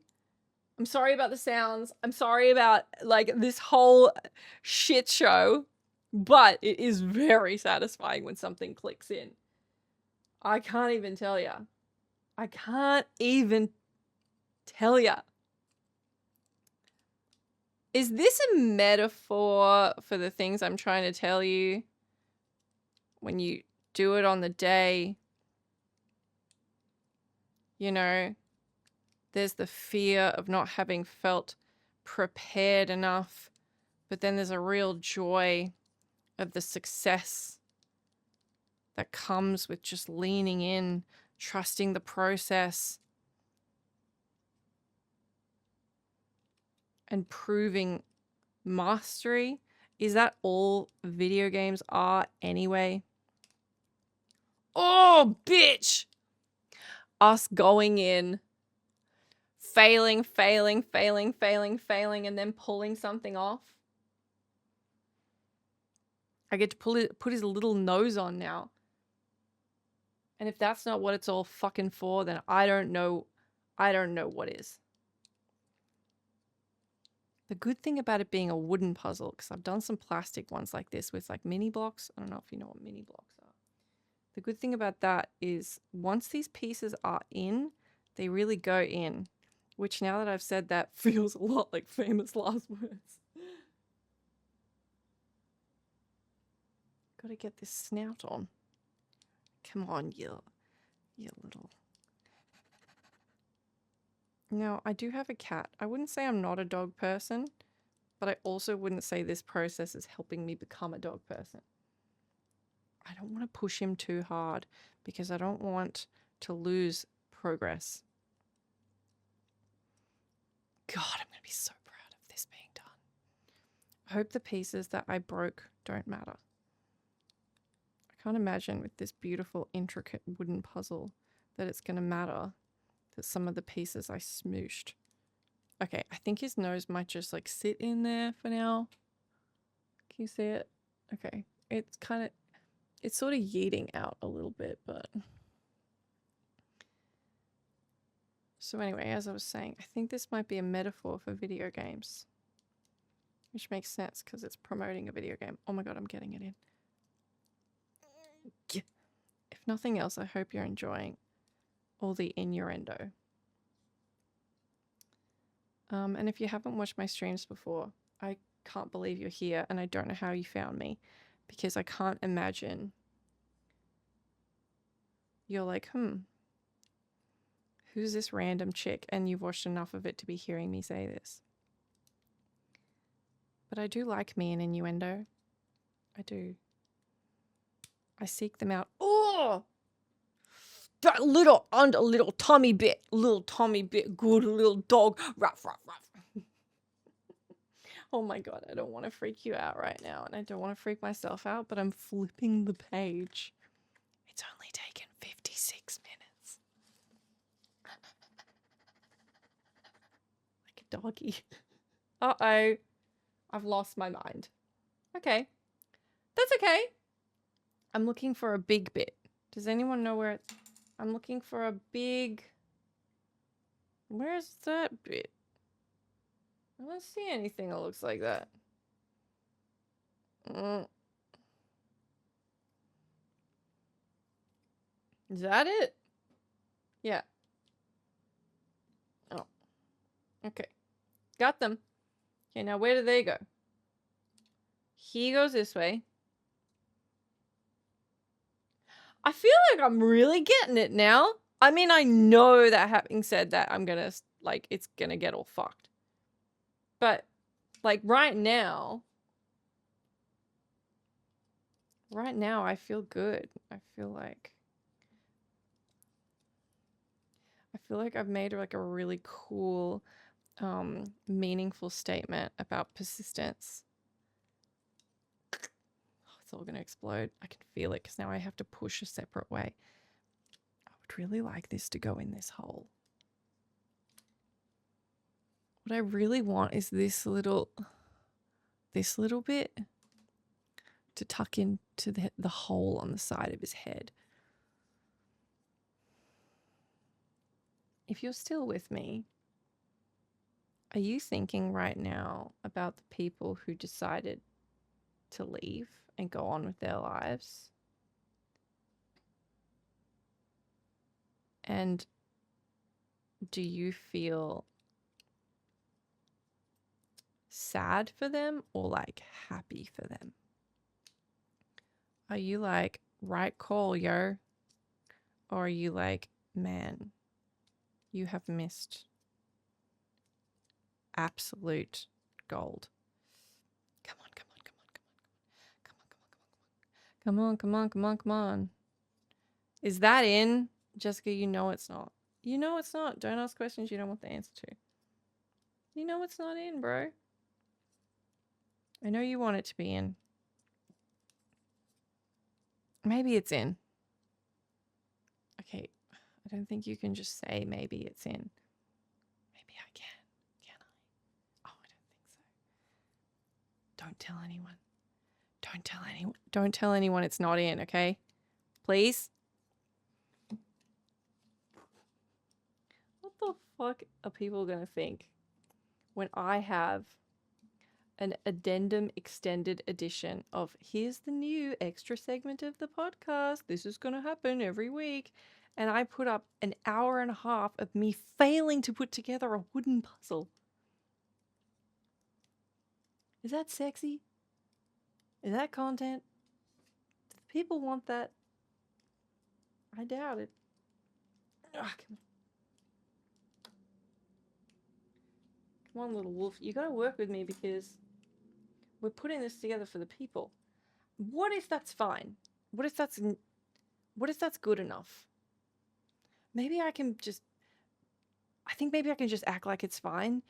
I'm sorry about the sounds. I'm sorry about like this whole shit show, but it is very satisfying when something clicks in. I can't even tell ya. I can't even tell ya. Is this a metaphor for the things I'm trying to tell you? When you do it on the day, you know, there's the fear of not having felt prepared enough, but then there's a real joy of the success that comes with just leaning in, trusting the process, and proving mastery. Is that all video games are anyway? Oh, bitch! Us going in, failing, and then pulling something off. I get to put his little nose on now. And if that's not what it's all fucking for, then I don't know what is. The good thing about it being a wooden puzzle, because I've done some plastic ones like this with like mini blocks. I don't know if you know what mini blocks are. The good thing about that is once these pieces are in, they really go in. Which now that I've said that feels a lot like famous last words. Gotta get this snout on. Come on, you little. Now, I do have a cat. I wouldn't say I'm not a dog person, but I also wouldn't say this process is helping me become a dog person. I don't want to push him too hard because I don't want to lose progress. God, I'm going to be so proud of this being done. I hope the pieces that I broke don't matter. I can't imagine with this beautiful, intricate wooden puzzle that it's going to matter that some of the pieces I smooshed. Okay, I think his nose might just like sit in there for now. Can you see it? Okay, it's sort of yeeting out a little bit, but... So anyway, as I was saying, I think this might be a metaphor for video games. Which makes sense because it's promoting a video game. Oh my god, I'm getting it in. If nothing else, I hope you're enjoying all the innuendo. And if you haven't watched my streams before, I can't believe you're here and I don't know how you found me because I can't imagine you're like, who's this random chick? And you've watched enough of it to be hearing me say this. But I do like me an innuendo. I do. I seek them out. Oh! That little Tommy bit. Little Tommy bit. Good little dog. Ruff, ruff, ruff. Oh my god, I don't want to freak you out right now. And I don't want to freak myself out, but I'm flipping the page. It's only taken 56 minutes. Like a doggy. Uh-oh. I've lost my mind. Okay. That's okay. I'm looking for a big bit. Does anyone know where it's... I'm looking for a big... Where's that bit? I don't see anything that looks like that. Is that it? Yeah. Oh. Okay. Got them. Okay, now where do they go? He goes this way. I feel like I'm really getting it now. I mean, I know that having said that, I'm gonna, like, it's gonna get all fucked. But, like, right now, I feel good. I feel like I've made, like, a really cool, meaningful statement about persistence. It's all gonna explode. I can feel it because now I have to push a separate way. I would really like this to go in this hole. What I really want is this little bit to tuck into the hole on the side of his head. If you're still with me, are you thinking right now about the people who decided to leave and go on with their lives? And do you feel sad for them or like happy for them? Are you like, right call, yo? Or are you like, man, you have missed absolute gold? Come on, come on, come on, come on, come on, come on, come on, come on, come on, come on. Is that in? Jessica, you know it's not. You know it's not. Don't ask questions you don't want the answer to. You know it's not in, bro. I know you want it to be in. Maybe it's in. Okay, I don't think you can just say maybe it's in. Maybe I can. Can I? Oh, I don't think so. Don't tell anyone. Don't tell anyone. Don't tell anyone it's not in, okay? Please? What the fuck are people gonna think when I have an addendum extended edition of here's the new extra segment of the podcast. This is going to happen every week. And I put up an hour and a half of me failing to put together a wooden puzzle. Is that sexy? Is that content? Do the people want that? I doubt it. Ugh, come on. Come on, little wolf. You gotta work with me because we're putting this together for the people. What if that's fine? What if that's good enough? Maybe I can just... I think maybe I can just act like it's fine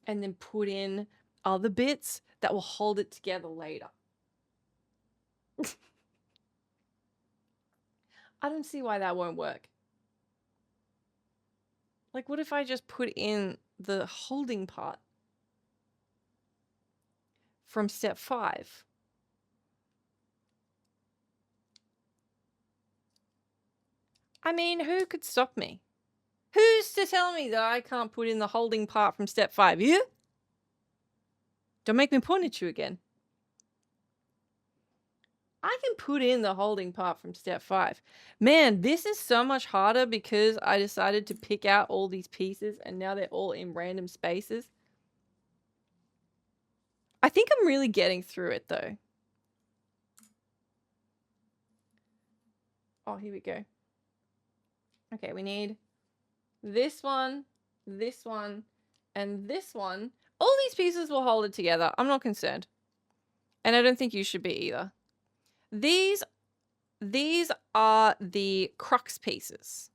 and then put in other bits that will hold it together later. I don't see why that won't work. Like, what if I just put in the holding part from step 5? I mean, who could stop me? Who's to tell me that I can't put in the holding part from step 5? You? Don't make me point at you again. I can put in the holding part from step 5. Man, this is so much harder because I decided to pick out all these pieces and now they're all in random spaces. I think I'm really getting through it though. Oh, here we go. Okay, we need this one, and this one. All these pieces will hold it together. I'm not concerned. And I don't think you should be either. These are the crux pieces.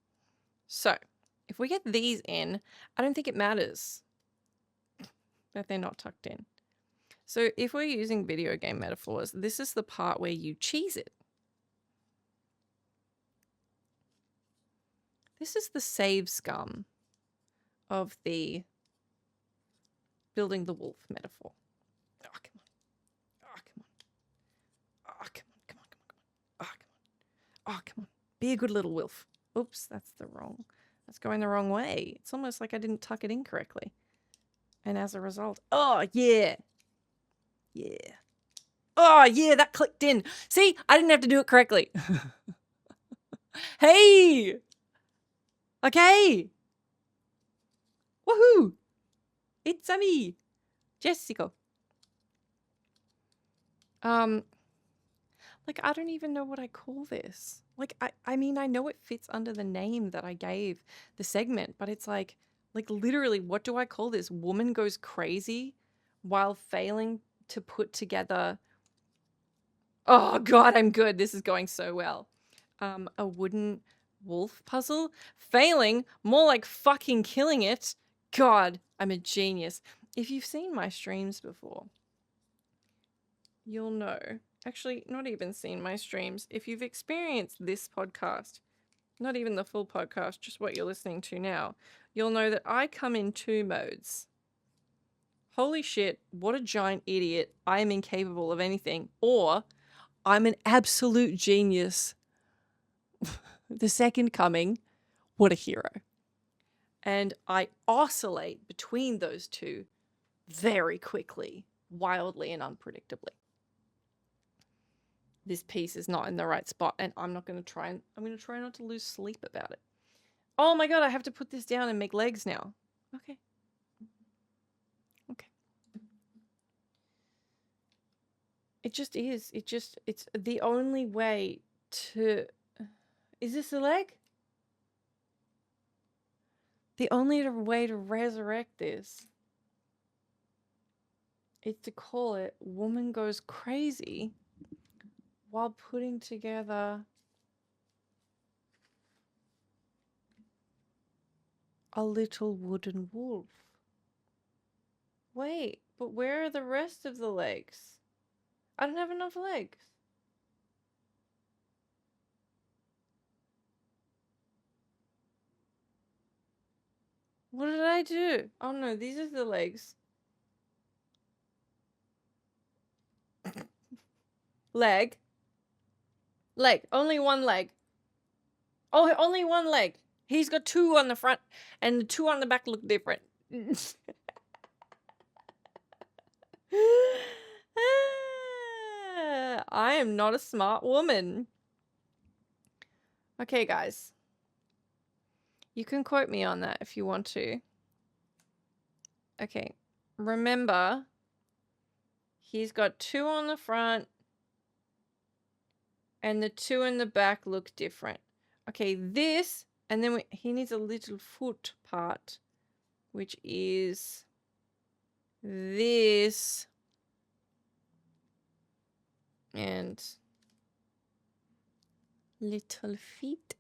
So, if we get these in, I don't think it matters that they're not tucked in. So, if we're using video game metaphors, this is the part where you cheese it. This is the save scum of the building the wolf metaphor. Oh, come on. Oh, come on. Oh, come on. Come on. Come on. Come on. Oh, come on. Oh, come on. Be a good little wolf. Oops, that's going the wrong way. It's almost like I didn't tuck it in correctly. And as a result, oh, yeah. Yeah. Oh, yeah, that clicked in. See, I didn't have to do it correctly. Hey! Okay. Woohoo! It's me, Jessica. Like, I don't even know what I call this. Like, I mean, I know it fits under the name that I gave the segment, but it's like literally, what do I call this? Woman goes crazy while failing to put together... Oh, God, I'm good. This is going so well. A wooden wolf puzzle? Failing? More like fucking killing it. God, I'm a genius. If you've seen my streams before, you'll know. Actually, not even seen my streams. If you've experienced this podcast, not even the full podcast, just what you're listening to now, you'll know that I come in 2 modes. Holy shit, what a giant idiot. I am incapable of anything. Or, I'm an absolute genius. The second coming, what a hero. And I oscillate between those two very quickly, wildly and unpredictably. This piece is not in the right spot and I'm going to try not to lose sleep about it. Oh my God, I have to put this down and make legs now. Okay. Okay. It just is. It's the only way to... Is this a leg? The only way to resurrect this is to call it Woman Goes Crazy while putting together a little wooden wolf. Wait, but where are the rest of the legs? I don't have enough legs. What did I do? Oh no, these are the legs. Leg. Leg. Only one leg. Oh, only one leg. He's got 2 on the front and the 2 on the back look different. I am not a smart woman. Okay, guys. You can quote me on that if you want to. Okay. Remember, he's got 2 on the front and the 2 in the back look different. Okay, this, and then he needs a little foot part, which is this, and little feet,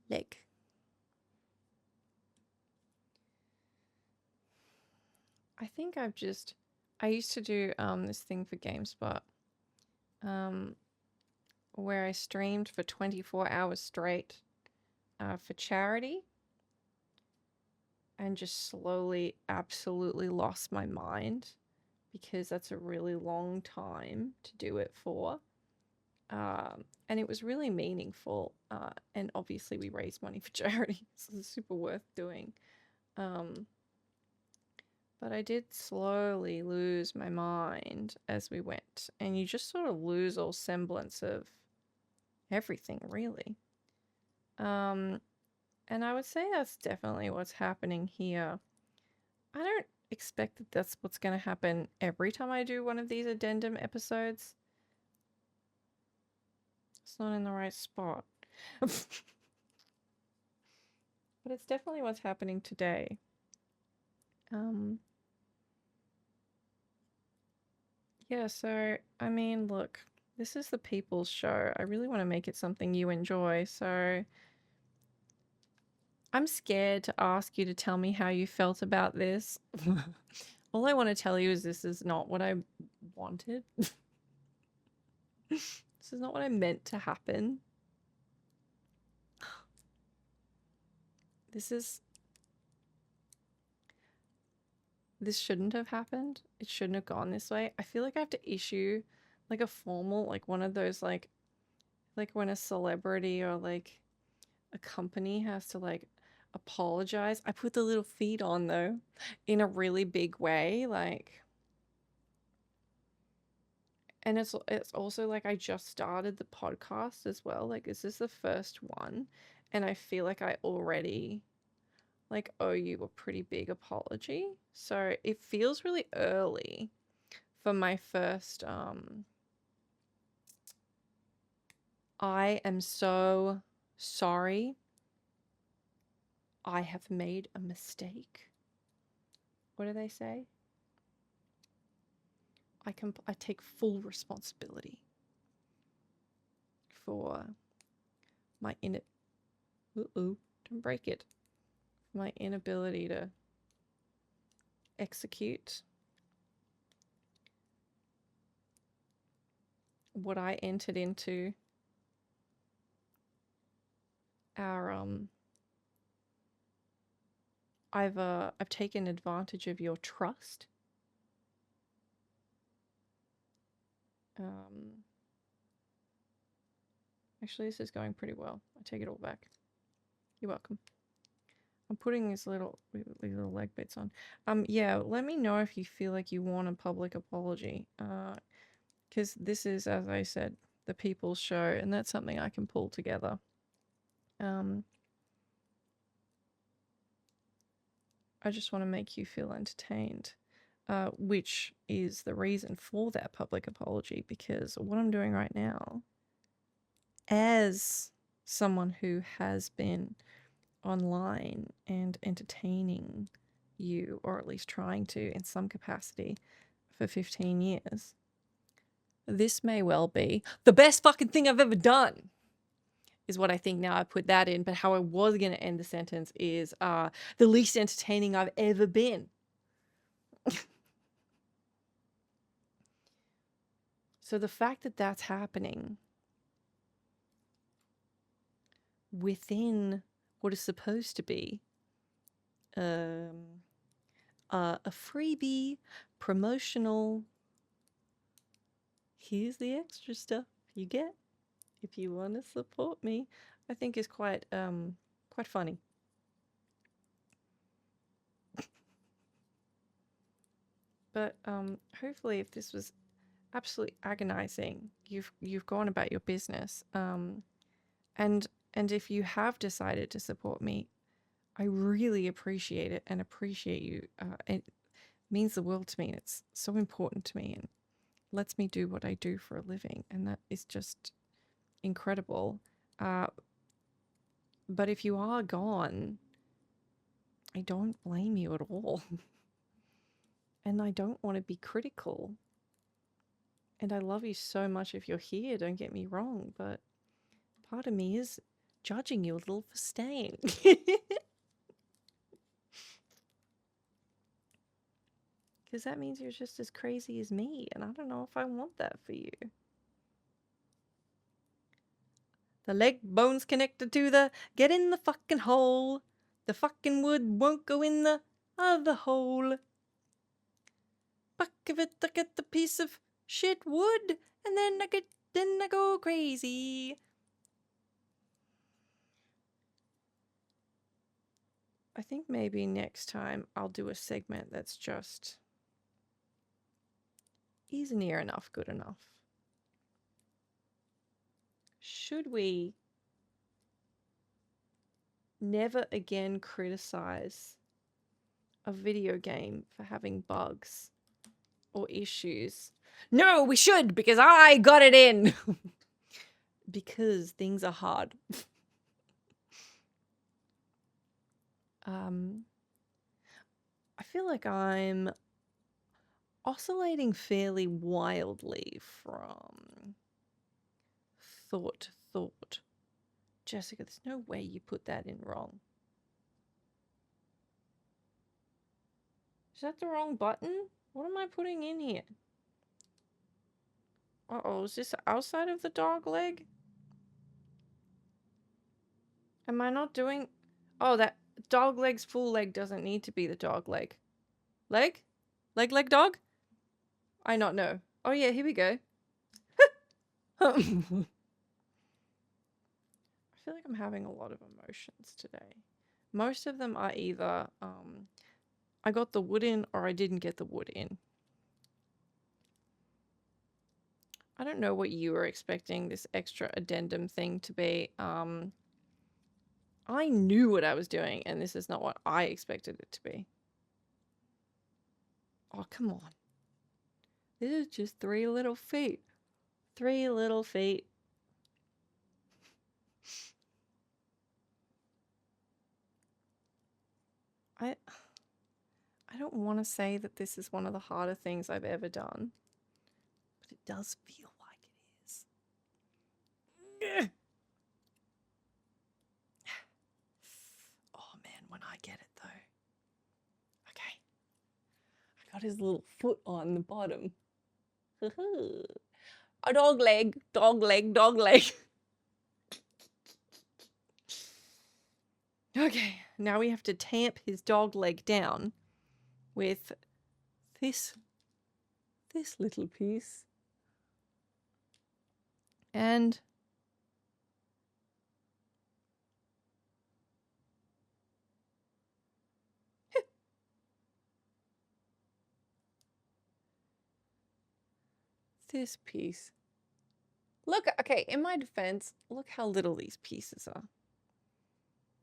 leg. I think I used to do this thing for GameSpot, where I streamed for 24 hours straight for charity, and just slowly absolutely lost my mind because that's a really long time to do it for. And it was really meaningful. And obviously we raised money for charity, so it's super worth doing. But I did slowly lose my mind as we went, and you just sort of lose all semblance of everything, really. And I would say that's definitely what's happening here. I don't expect that that's what's going to happen every time I do one of these addendum episodes. It's not in the right spot. But it's definitely what's happening today. Yeah, so, I mean, look, this is the people's show. I really want to make it something you enjoy, so I'm scared to ask you to tell me how you felt about this. All I want to tell you is this is not what I wanted. This is not what I meant to happen. This shouldn't have happened. It shouldn't have gone this way. I feel like I have to issue like a formal, like one of those like when a celebrity or like a company has to like apologize. I put the little feet on though in a really big way, like, and it's also like I just started the podcast as well. Like, this is the first one, and I feel like I already like owe you a pretty big apology. So it feels really early for my first I am so sorry. I have made a mistake. What do they say? I take full responsibility for my don't break it. My inability to execute what I entered into our I've taken advantage of your trust. Actually, this is going pretty well. I take it all back. You're welcome. I'm putting these little leg bits on. Yeah, let me know if you feel like you want a public apology. Because this is, as I said, the people's show, and that's something I can pull together. I just want to make you feel entertained, which is the reason for that public apology, because what I'm doing right now, as someone who has been online and entertaining you, or at least trying to in some capacity, for 15 years, this may well be the best fucking thing I've ever done, is what I think now. I put that in, but how I was going to end the sentence is the least entertaining I've ever been. So the fact that that's happening within what is supposed to be a freebie, promotional, here's the extra stuff you get if you want to support me, I think is quite funny. But hopefully, if this was absolutely agonizing, you've gone about your business. And if you have decided to support me, I really appreciate it and appreciate you. It means the world to me, and it's so important to me, and lets me do what I do for a living, and that is just incredible. But if you are gone, I don't blame you at all. And I don't want to be critical. And I love you so much if you're here, don't get me wrong, but part of me is judging you a little for staying. Because that means you're just as crazy as me, and I don't know if I want that for you. The leg bone's connected to the get in the fucking hole. The fucking wood won't go in the other hole. Fuck of it, I get the piece of shit wood, and then I go crazy. I think maybe next time I'll do a segment that's just is near enough good enough. Should we never again criticize a video game for having bugs or issues? No, we should, because I got it in. Because things are hard. I feel like I'm oscillating fairly wildly from thought to thought. Jessica, there's no way you put that in wrong. Is that the wrong button? What am I putting in here? Uh-oh, is this outside of the dog leg? Am I not doing... Oh, that dog leg's full leg doesn't need to be the dog leg. Leg? Leg, dog? I not know. Oh yeah, here we go. I feel like I'm having a lot of emotions today. Most of them are either I got the wood in or I didn't get the wood in. I don't know what you were expecting this extra addendum thing to be. I knew what I was doing, and this is not what I expected it to be. Oh, come on. This is just 3 little feet. 3 little feet. I don't want to say that this is one of the harder things I've ever done, but it does feel like it is. Oh man, when I get it though. Okay. I got his little foot on the bottom. A dog leg, dog leg, dog leg. Okay, now we have to tamp his dog leg down with this little piece. And this piece. Look, okay, in my defense, look how little these pieces are.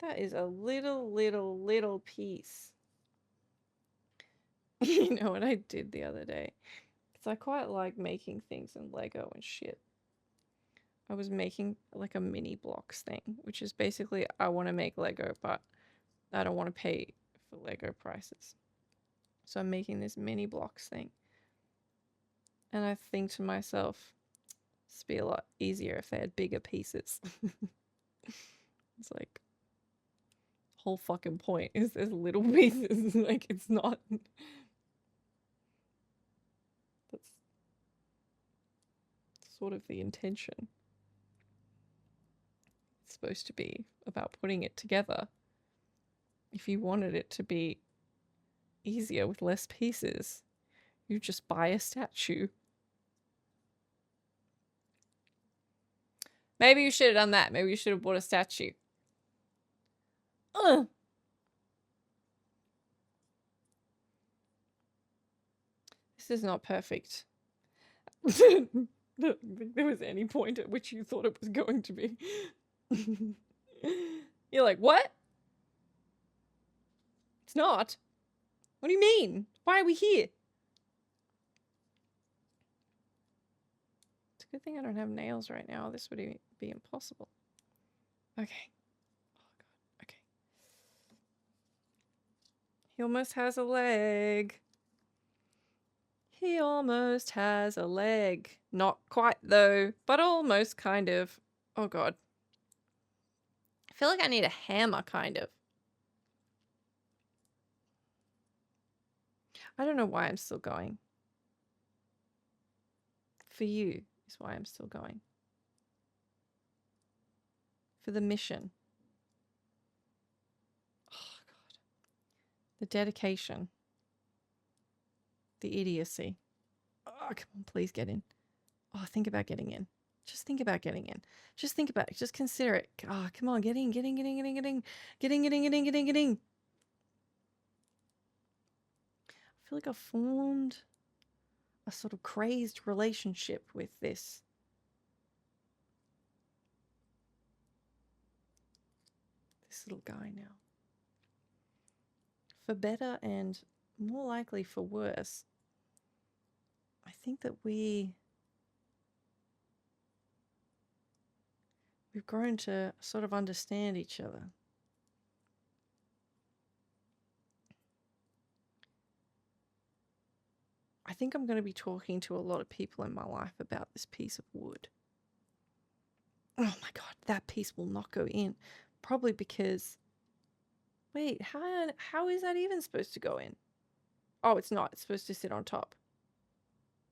That is a little piece. You know what I did the other day? Because I quite like making things in Lego and shit. I was making like a mini blocks thing, which is basically I want to make Lego, but I don't want to pay for Lego prices. So I'm making this mini blocks thing. And I think to myself, this would be a lot easier if they had bigger pieces. It's like, whole fucking point is there's little pieces. Like, it's not... That's sort of the intention. It's supposed to be about putting it together. If you wanted it to be easier with less pieces, you just buy a statue. Maybe you should have done that. Maybe you should have bought a statue. Ugh. This is not perfect. I don't think there was any point at which you thought it was going to be. You're like, what? It's not. What do you mean? Why are we here? It's a good thing I don't have nails right now. This would be impossible. Okay. Oh god. Okay. He almost has a leg. He almost has a leg. Not quite, though, but almost, kind of. Oh, God. I feel like I need a hammer, kind of. I don't know why I'm still going. For you is why I'm still going. For the mission. Oh, God. The dedication. The idiocy. Oh, come on, please get in. Oh, think about getting in. Just think about getting in. Just think about it. Just consider it. Oh, come on, get in, get in, get in, get in, get in. Get in, get in, get in, get in, get in. I feel like I've formed a sort of crazed relationship with this little guy now. For better and more likely for worse. I think that we've grown to sort of understand each other. I think I'm going to be talking to a lot of people in my life about this piece of wood. Oh my God, that piece will not go in. Probably because... Wait, how is that even supposed to go in? Oh, it's not. It's supposed to sit on top.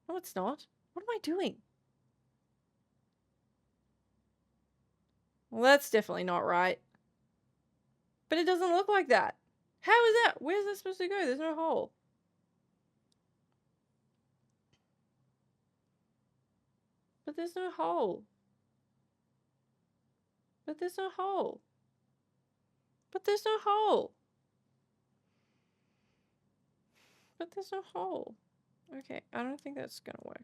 No, it's not. What am I doing? Well, that's definitely not right. But it doesn't look like that. How is that? Where's that supposed to go? There's no hole. But there's no hole. But there's no hole. But there's no hole. But there's no hole. Okay, I don't think that's gonna work.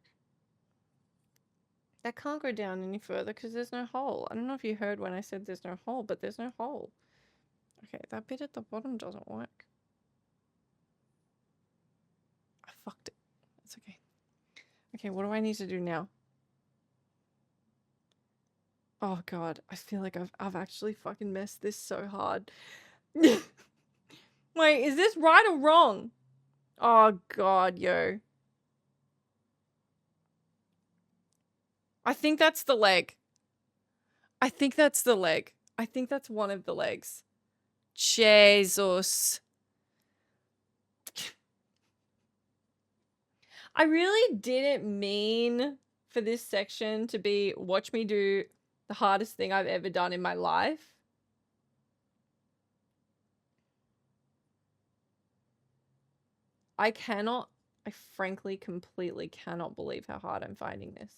That can't go down any further because there's no hole. I don't know if you heard when I said there's no hole, but there's no hole. Okay, that bit at the bottom doesn't work. I fucked it. That's okay. Okay, what do I need to do now? Oh God, I feel like I've actually fucking messed this so hard. Wait, is this right or wrong? Oh God, yo. I think that's the leg. I think that's the leg. I think that's one of the legs. Jesus. I really didn't mean for this section to be watch me do the hardest thing I've ever done in my life. I frankly completely cannot believe how hard I'm finding this.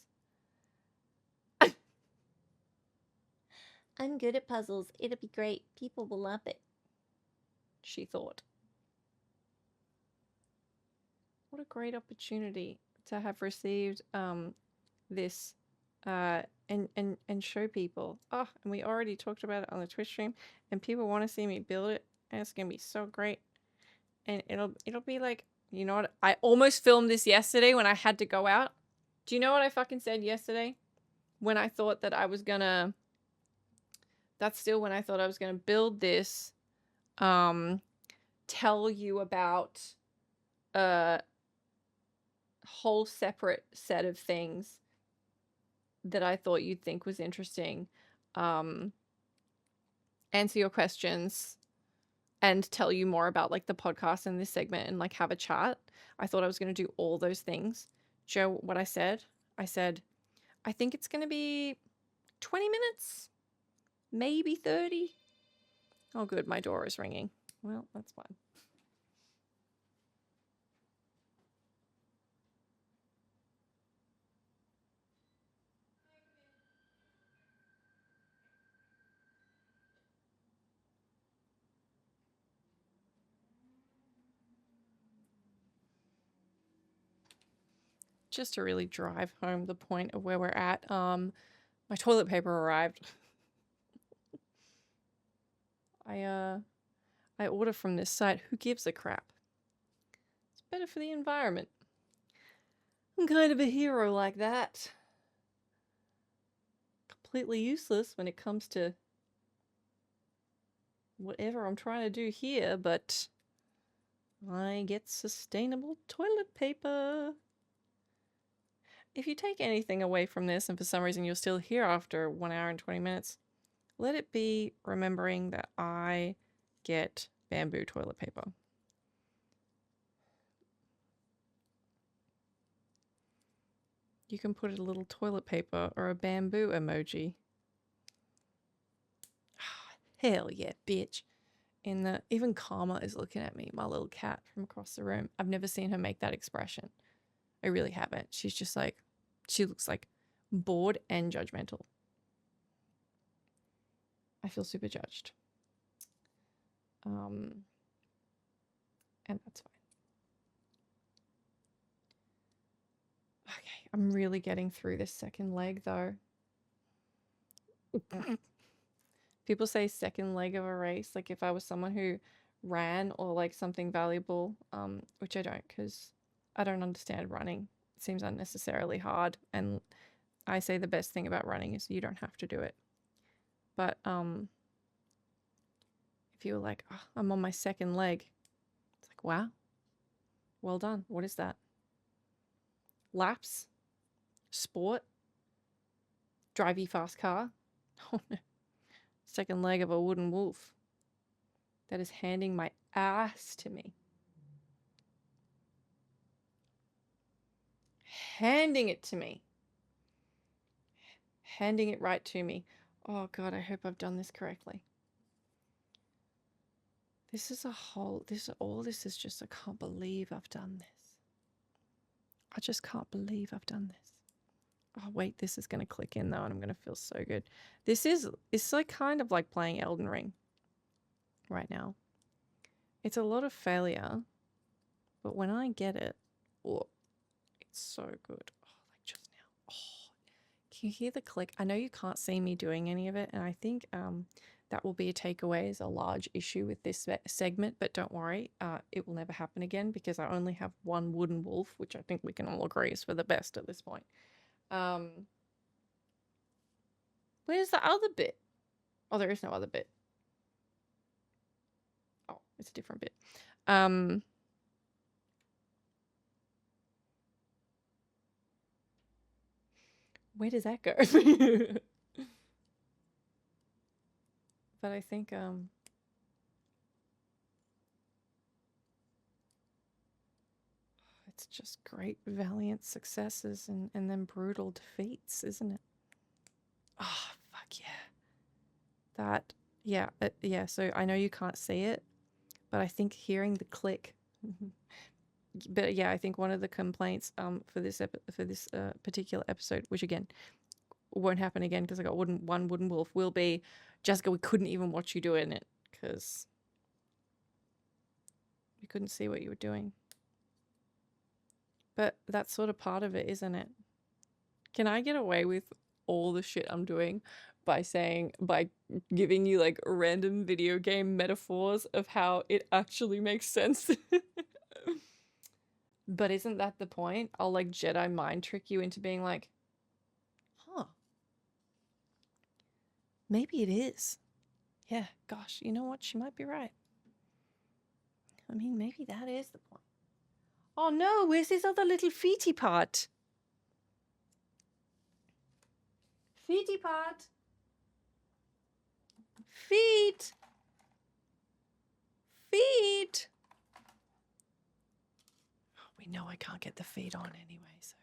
I'm good at puzzles. It'll be great. People will love it. She thought. What a great opportunity to have received this and show people. Oh, and we already talked about it on the Twitch stream, and people want to see me build it, and it's gonna be so great. And it'll be like, you know what? I almost filmed this yesterday when I had to go out. Do you know what I fucking said yesterday? When I thought that I was gonna... That's still when I thought I was gonna build this. Tell you about a whole separate set of things that I thought you'd think was interesting. Answer your questions and tell you more about like the podcast and this segment and like have a chat. I thought I was going to do all those things. Joe, what I said? I said, I think it's going to be 20 minutes, maybe 30. Oh, good. My door is ringing. Well, that's fine. Just to really drive home the point of where we're at, my toilet paper arrived. I order from this site. Who gives a crap? It's better for the environment. I'm kind of a hero like that. Completely useless when it comes to whatever I'm trying to do here, but I get sustainable toilet paper. If you take anything away from this and for some reason you're still here after 1 hour and 20 minutes, let it be remembering that I get bamboo toilet paper. You can put a little toilet paper or a bamboo emoji. Hell yeah, bitch. Even Karma is looking at me, my little cat from across the room. I've never seen her make that expression. I really haven't. She's just like, she looks like bored and judgmental. I feel super judged. And that's fine. Okay, I'm really getting through this second leg though. People say second leg of a race, like if I was someone who ran or like something valuable, which I don't because I don't understand running. It seems unnecessarily hard, and I say the best thing about running is you don't have to do it. But if you were like, oh, I'm on my second leg, it's like, wow, well done. What is that? Laps? Sport? Drivey fast car? Oh no. Second leg of a wooden wolf that is handing my ass to me. Handing it to me. Handing it right to me. Oh God, I hope I've done this correctly. This is all this is just, I can't believe I've done this. I just can't believe I've done this. Oh wait, this is going to click in though and I'm going to feel so good. It's like kind of like playing Elden Ring right now. It's a lot of failure, but when I get it, oh, it's so good. Oh, like just now. Oh, can you hear the click? I know you can't see me doing any of it, and I think that will be a takeaway as a large issue with this segment, but don't worry, it will never happen again because I only have one wooden wolf, which I think we can all agree is for the best at this point. Where's the other bit? Oh, there is no other bit. Oh, it's a different bit. Where does that go? But I think it's just great valiant successes and then brutal defeats, isn't it? Oh, fuck yeah. Yeah, so I know you can't see it, but I think hearing the click. But yeah, I think one of the complaints for this particular episode, which again won't happen again because I got one wooden wolf, will be, Jessica, we couldn't even watch you doing it because we couldn't see what you were doing. But that's sort of part of it, isn't it? Can I get away with all the shit I'm doing by giving you like random video game metaphors of how it actually makes sense? But isn't that the point? I'll like Jedi mind trick you into being like, huh, maybe it is. Yeah, gosh, you know what? She might be right. I mean, maybe that is the point. Oh no, where's this other little feety part? Feety part. Feet. Feet. We know I can't get the feet on anyway, so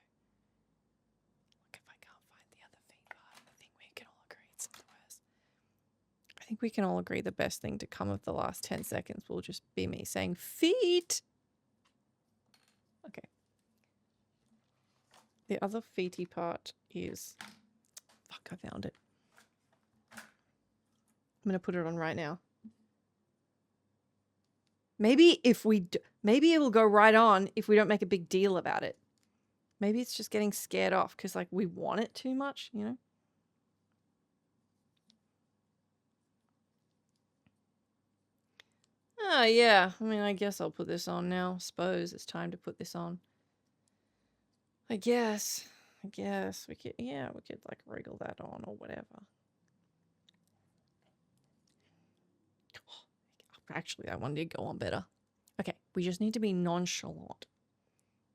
look, if I can't find the other feet part, I think we can all agree it's the worst. I think we can all agree the best thing to come of the last 10 seconds will just be me saying feet. Okay. The other feety part is, fuck, I found it. I'm going to put it on right now. Maybe maybe it will go right on if we don't make a big deal about it. Maybe it's just getting scared off because like we want it too much, you know? Oh, yeah. I mean, I guess I'll put this on now. Suppose it's time to put this on. I guess we could, yeah, we could like wriggle that on or whatever. Actually, that one did go on better. Okay, we just need to be nonchalant.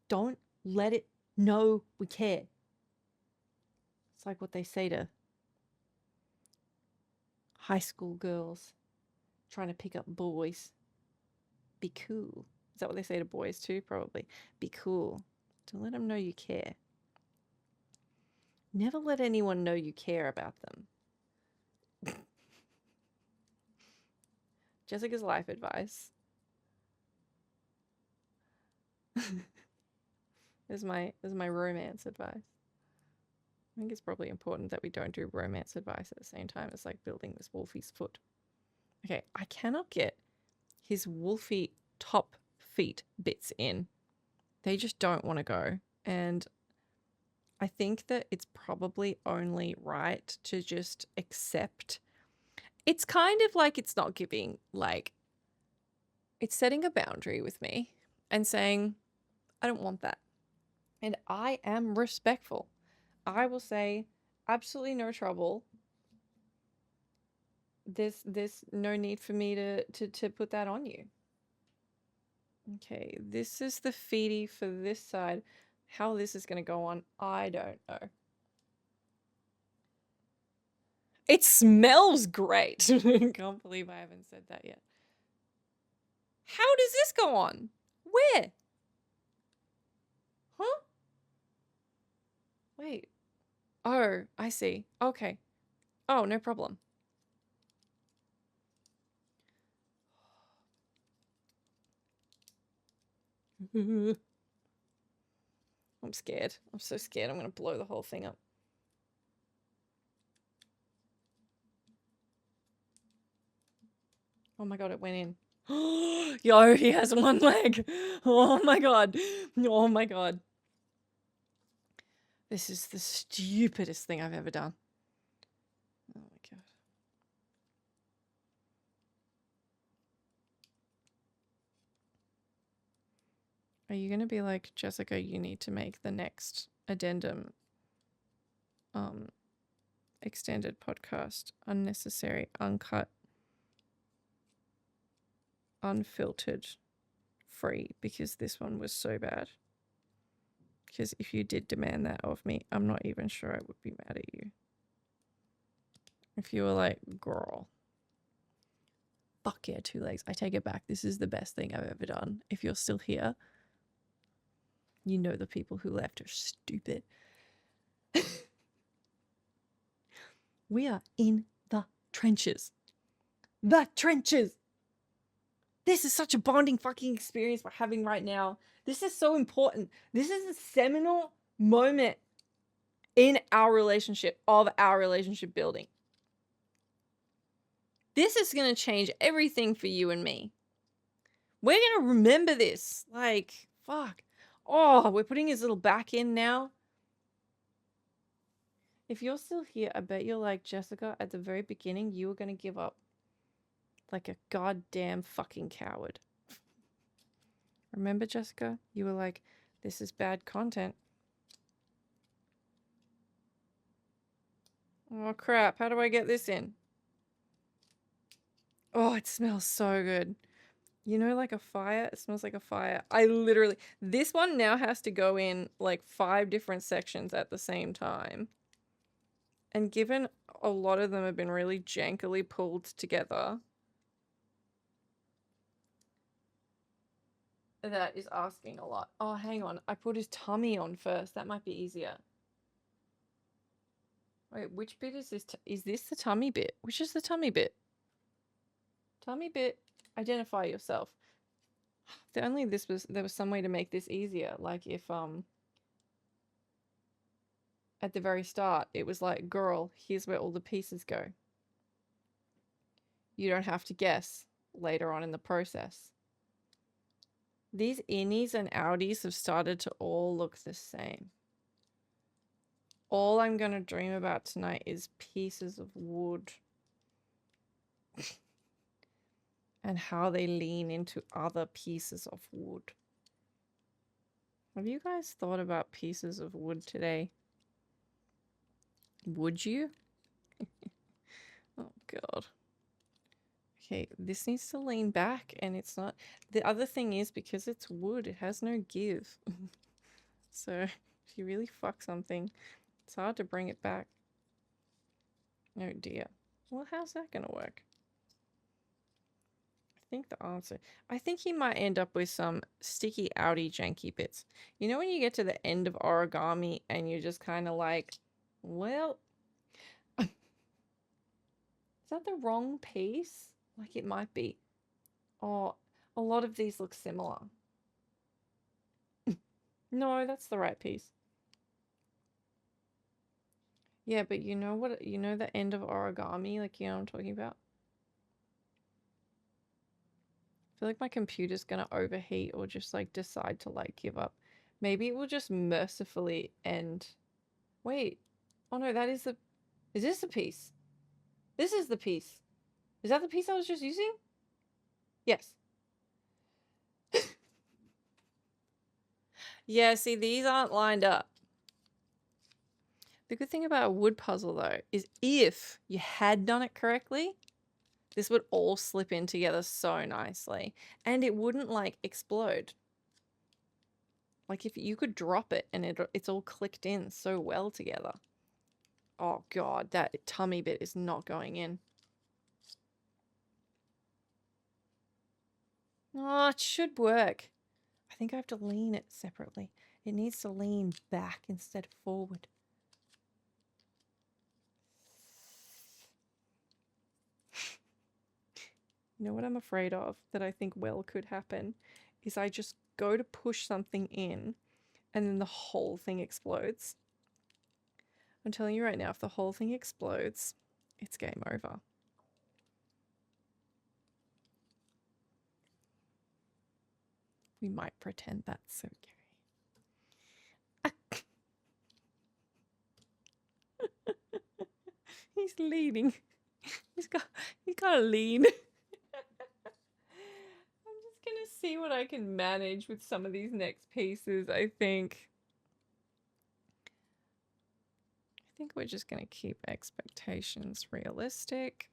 Don't let it know we care. It's like what they say to high school girls trying to pick up boys. Be cool. Is that what they say to boys too? Probably. Be cool. Don't let them know you care. Never let anyone know you care about them. Jessica's life advice. Is my romance advice. I think it's probably important that we don't do romance advice at the same time as like building this Wolfie's foot. Okay, I cannot get his Wolfie top feet bits in. They just don't want to go. And I think that it's probably only right to just accept. It's kind of like it's not giving, like, it's setting a boundary with me and saying, I don't want that. And I am respectful. I will say, absolutely no trouble. There's no need for me to put that on you. Okay, this is the feety for this side. How this is going to go on, I don't know. It smells great. I can't believe I haven't said that yet. How does this go on? Where? Huh? Wait. Oh, I see. Okay. Oh, no problem. I'm scared. I'm so scared I'm going to blow the whole thing up. Oh my god, it went in. Yo, he has one leg. Oh my god. Oh my god. This is the stupidest thing I've ever done. Oh my god. Are you going to be like, Jessica, you need to make the next addendum extended podcast unnecessary, uncut, unfiltered, free, because this one was so bad? Because if you did demand that of me, I'm not even sure I would be mad at you. If you were like, girl, fuck yeah, 2 legs. I take it back. This is the best thing I've ever done. If you're still here, you know the people who left are stupid. We are in the trenches. The trenches! This is such a bonding fucking experience we're having right now. This is so important. This is a seminal moment in our relationship, of our relationship building. This is going to change everything for you and me. We're going to remember this. Like, fuck. Oh, we're putting his little back in now. If you're still here, I bet you're like, Jessica, at the very beginning, you were going to give up like a goddamn fucking coward. Remember, Jessica? You were like, this is bad content. Oh, crap. How do I get this in? Oh, it smells so good. You know, like a fire? It smells like a fire. I literally... This one now has to go in like 5 different sections at the same time. And given a lot of them have been really jankily pulled together, that is asking a lot. Oh, hang on. I put his tummy on first. That might be easier. Wait, which bit is this? Is this the tummy bit? Which is the tummy bit? Tummy bit. Identify yourself. If only there was some way to make this easier. Like if at the very start it was like, girl, here's where all the pieces go. You don't have to guess later on in the process. These innies and outies have started to all look the same. All I'm going to dream about tonight is pieces of wood. And how they lean into other pieces of wood. Have you guys thought about pieces of wood today? Would you? Oh, God. Okay, this needs to lean back, and it's not. The other thing is, because it's wood, it has no give. So if you really fuck something, it's hard to bring it back. Oh dear. Well, how's that gonna work? I think the answer... I think he might end up with some sticky, outy, janky bits. You know when you get to the end of origami and you're just kind of like, well... Is that the wrong piece? Like it might be. Oh, a lot of these look similar. No, that's the right piece. Yeah, but you know what? You know the end of origami? Like, you know what I'm talking about? I feel like my computer's gonna overheat or just like decide to like give up. Maybe it will just mercifully end. Wait. Oh no, that is the... Is this the piece? This is the piece. Is that the piece I was just using? Yes. Yeah, see, these aren't lined up. The good thing about a wood puzzle, though, is if you had done it correctly, this would all slip in together so nicely. And it wouldn't, like, explode. Like, if you could drop it and it's all clicked in so well together. Oh, God, that tummy bit is not going in. Oh, it should work. I think I have to lean it separately. It needs to lean back instead of forward. You know what I'm afraid of that I think well could happen is I just go to push something in and then the whole thing explodes. I'm telling you right now, if the whole thing explodes, it's game over. We might pretend that's okay. He's leaning. He's got to lean. I'm just gonna see what I can manage with some of these next pieces, I think. I think we're just gonna keep expectations realistic.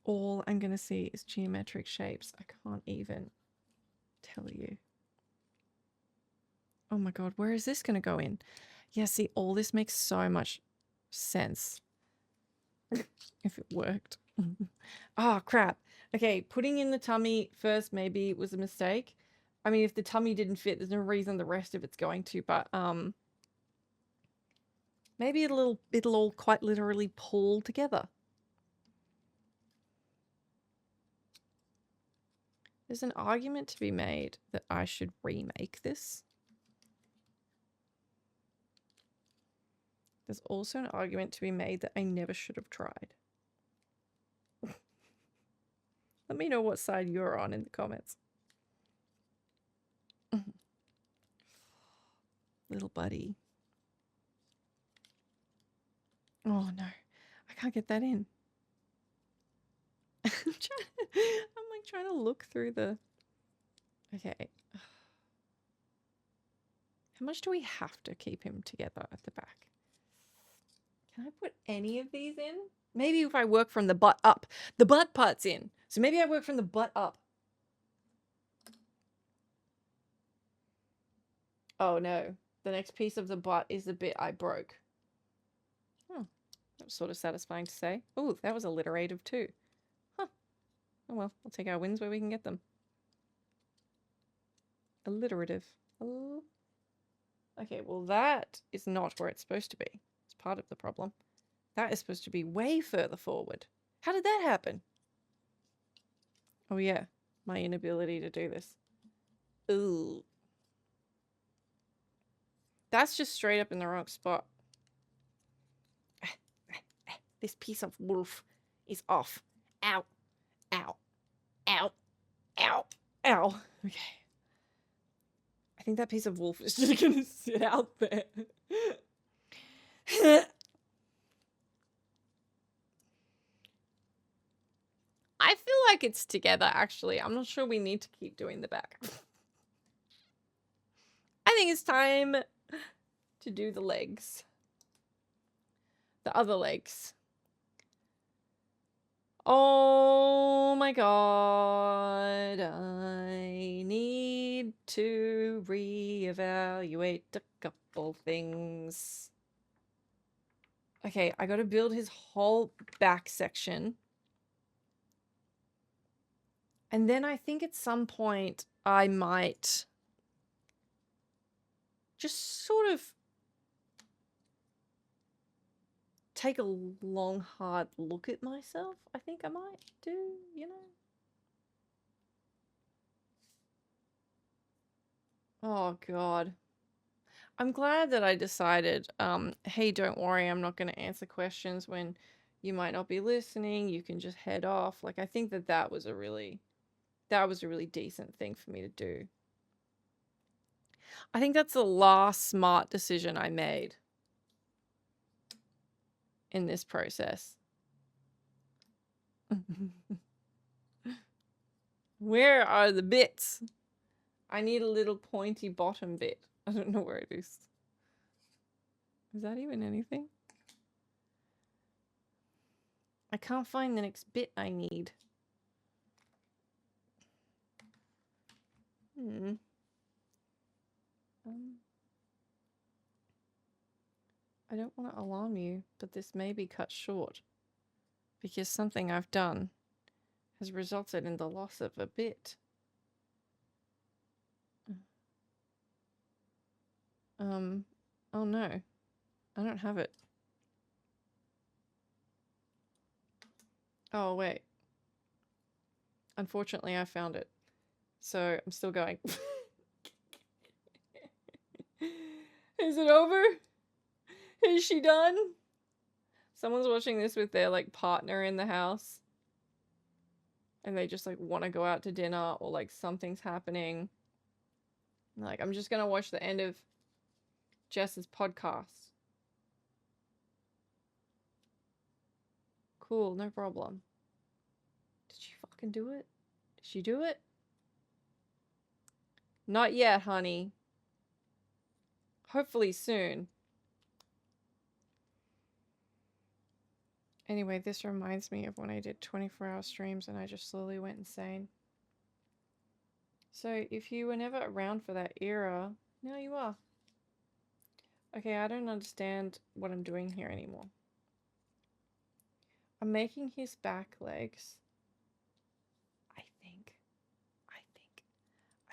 All I'm gonna see is geometric shapes. I can't even tell you. Oh my god, where is this gonna go in? Yeah, see, all this makes so much sense. If it worked. Oh, crap. Okay, putting in the tummy first maybe was a mistake. I mean, if the tummy didn't fit, there's no reason the rest of it's going to, but maybe it'll all quite literally pull together. There's an argument to be made that I should remake this. There's also an argument to be made that I never should have tried. Let me know what side you're on in the comments. Little buddy. Oh no, I can't get that in. I'm like trying to look through the... Okay. How much do we have to keep him together at the back? Can I put any of these in? Maybe if I work from the butt up. The butt part's in. So maybe I work from the butt up. Oh no. The next piece of the butt is the bit I broke. Oh, that was sort of satisfying to say. Oh, that was alliterative too. Huh. Oh well, we'll take our wins where we can get them. Alliterative. Oh. Okay, well that is not where it's supposed to be. It's part of the problem. That is supposed to be way further forward. How did that happen? Oh yeah, my inability to do this. Ooh. That's just straight up in the wrong spot. This piece of wolf is off. Ow. Ow. Ow. Ow. Ow. Okay. I think that piece of wolf is just gonna sit out there. I feel like it's together, actually. I'm not sure we need to keep doing the back. I think it's time to do the legs. The other legs. Oh my god, I need to reevaluate a couple things. Okay, I gotta build his whole back section. And then I think at some point I might just sort of take a long, hard look at myself. I think I might do, you know. Oh god. I'm glad that I decided, hey, don't worry, I'm not going to answer questions when you might not be listening. You can just head off. Like, I think that was a really decent thing for me to do. I think that's the last smart decision I made in this process. Where are the bits? I need a little pointy bottom bit. I don't know where it is. Is that even anything? I can't find the next bit I need. I don't want to alarm you, but this may be cut short because something I've done has resulted in the loss of a bit. Oh no, I don't have it. Oh wait. Unfortunately, I found it. So I'm still going. Is it over? Is she done? Someone's watching this with their like partner in the house. And they just like want to go out to dinner or like something's happening. Like, I'm just gonna watch the end of Jess's podcast. Cool, no problem. Did she fucking do it? Did she do it? Not yet, honey. Hopefully soon. Anyway, this reminds me of when I did 24-hour streams and I just slowly went insane. So if you were never around for that era, now you are. Okay, I don't understand what I'm doing here anymore. I'm making his back legs.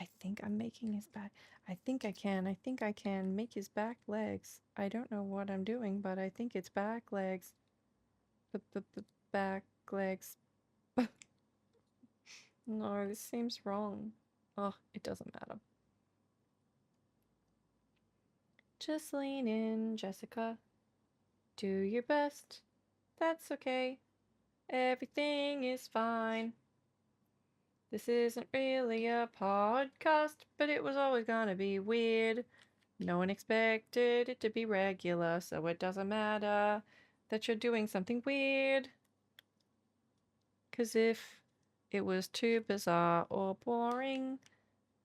I think I'm making his back. I think I can make his back legs. I don't know what I'm doing, but I think it's back legs. Back legs. No, this seems wrong. Oh, it doesn't matter. Just lean in, Jessica. Do your best. That's okay. Everything is fine. This isn't really a podcast, but it was always gonna be weird. No one expected it to be regular, so it doesn't matter that you're doing something weird. 'Cause if it was too bizarre or boring,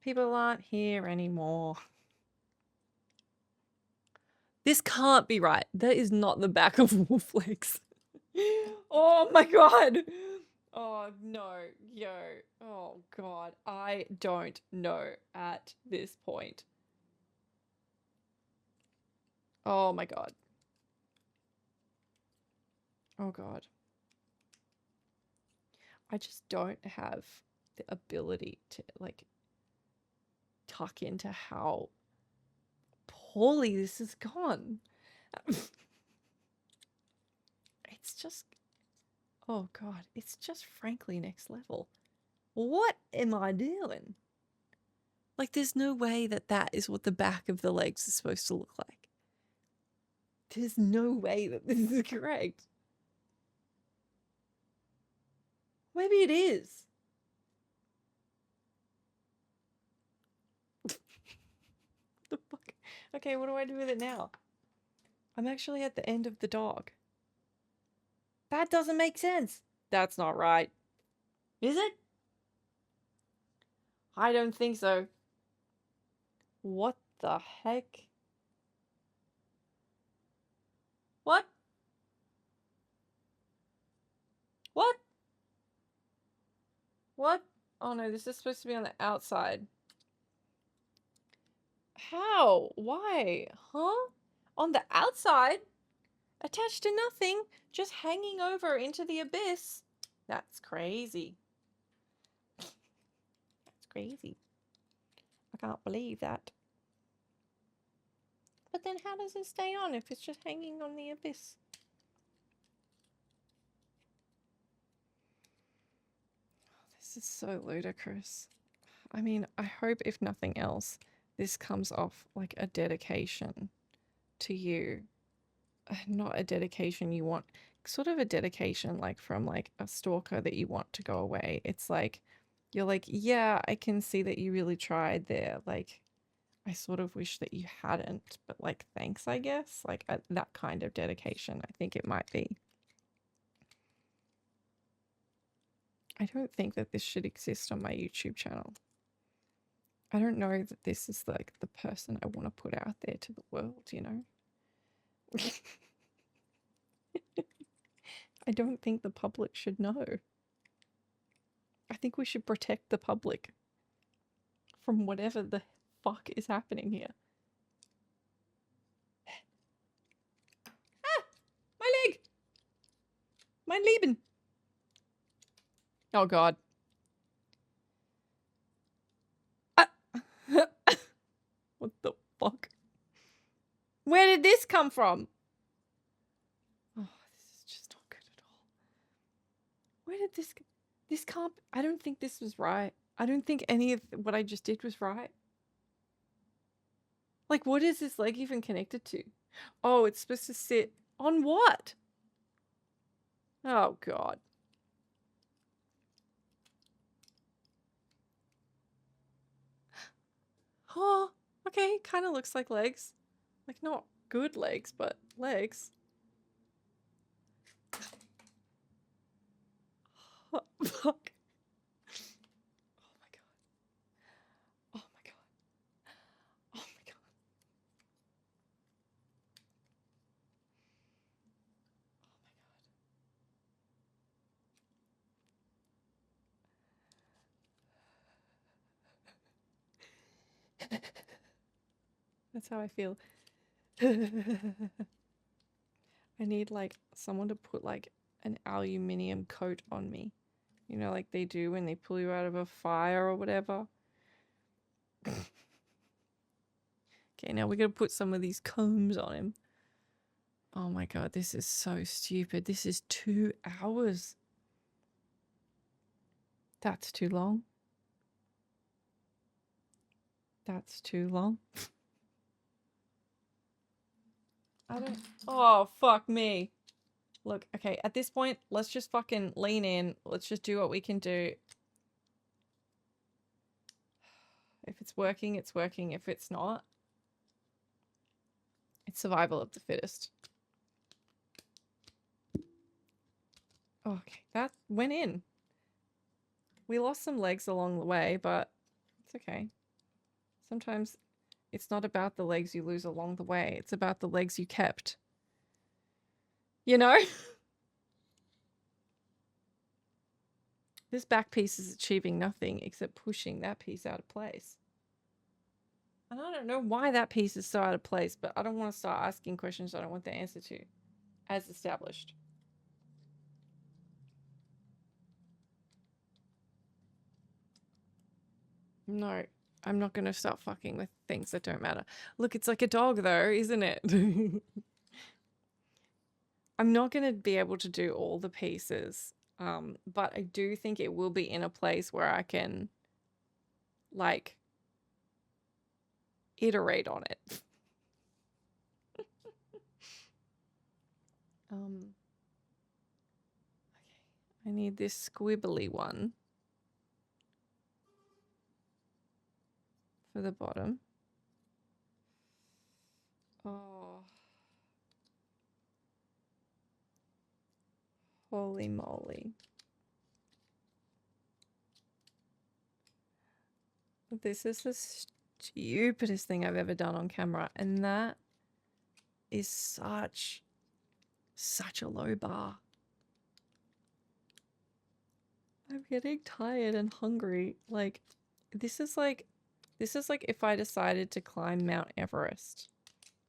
people aren't here anymore. This can't be right. That is not the back of wolf legs. Oh my god. Oh no, yo. Oh god. I don't know at this point. Oh my god. Oh god. I just don't have the ability to like tuck into how poorly this has gone. It's just, oh god, it's just frankly next level. What am I doing? Like, there's no way that that is what the back of the legs is supposed to look like. There's no way that this is correct. Maybe it is. The fuck? Okay, what do I do with it now? I'm actually at the end of the dog. That doesn't make sense. That's not right. Is it? I don't think so. What the heck? What? What? What? Oh no, this is supposed to be on the outside. How? Why? Huh? On the outside? Attached to nothing, just hanging over into the abyss. That's crazy. That's crazy. I can't believe that. But then how does it stay on if it's just hanging on the abyss? This is so ludicrous. I mean, I hope if nothing else, this comes off like a dedication to you. Not a dedication you want, sort of a dedication like from like a stalker that you want to go away. It's like, you're like, yeah, I can see that you really tried there. Like, I sort of wish that you hadn't, but like, thanks, I guess. Like that kind of dedication, I think it might be. I don't think that this should exist on my YouTube channel. I don't know that this is like the person I want to put out there to the world, you know? I don't think the public should know. I think we should protect the public from whatever the fuck is happening here. Ah! My leg! Mein Leben! Oh god. Ah! What the fuck? Where did this come from? Oh, this is just not good at all. Where did this... This can't... I don't think this was right. I don't think any of what I just did was right. Like, what is this leg even connected to? Oh, it's supposed to sit on what? Oh, God. Oh, okay. Kind of looks like legs. Like, not good legs, but legs. Oh, fuck. Oh, my God. Oh, my God. Oh, my God. That's how I feel. I need like someone to put like an aluminium coat on me. You know, like they do when they pull you out of a fire or whatever. Okay, now we're gonna put some of these combs on him. Oh my god, this is so stupid. This is 2 hours. That's too long. That's too long. I don't... Oh, fuck me. Look, okay, at this point, let's just fucking lean in. Let's just do what we can do. If it's working, it's working. If it's not, it's survival of the fittest. Okay, that went in. We lost some legs along the way, but it's okay. Sometimes it's not about the legs you lose along the way. It's about the legs you kept. You know? This back piece is achieving nothing except pushing that piece out of place. And I don't know why that piece is so out of place, but I don't want to start asking questions I don't want the answer to, as established. No, I'm not going to start fucking with things that don't matter. Look, it's like a dog though, isn't it? I'm not going to be able to do all the pieces, but I do think it will be in a place where I can, like, iterate on it. Okay, I need this squibbly one for the bottom. Oh. Holy moly. This is the stupidest thing I've ever done on camera, and that is such a low bar. I'm getting tired and hungry. Like, this is like if I decided to climb Mount Everest,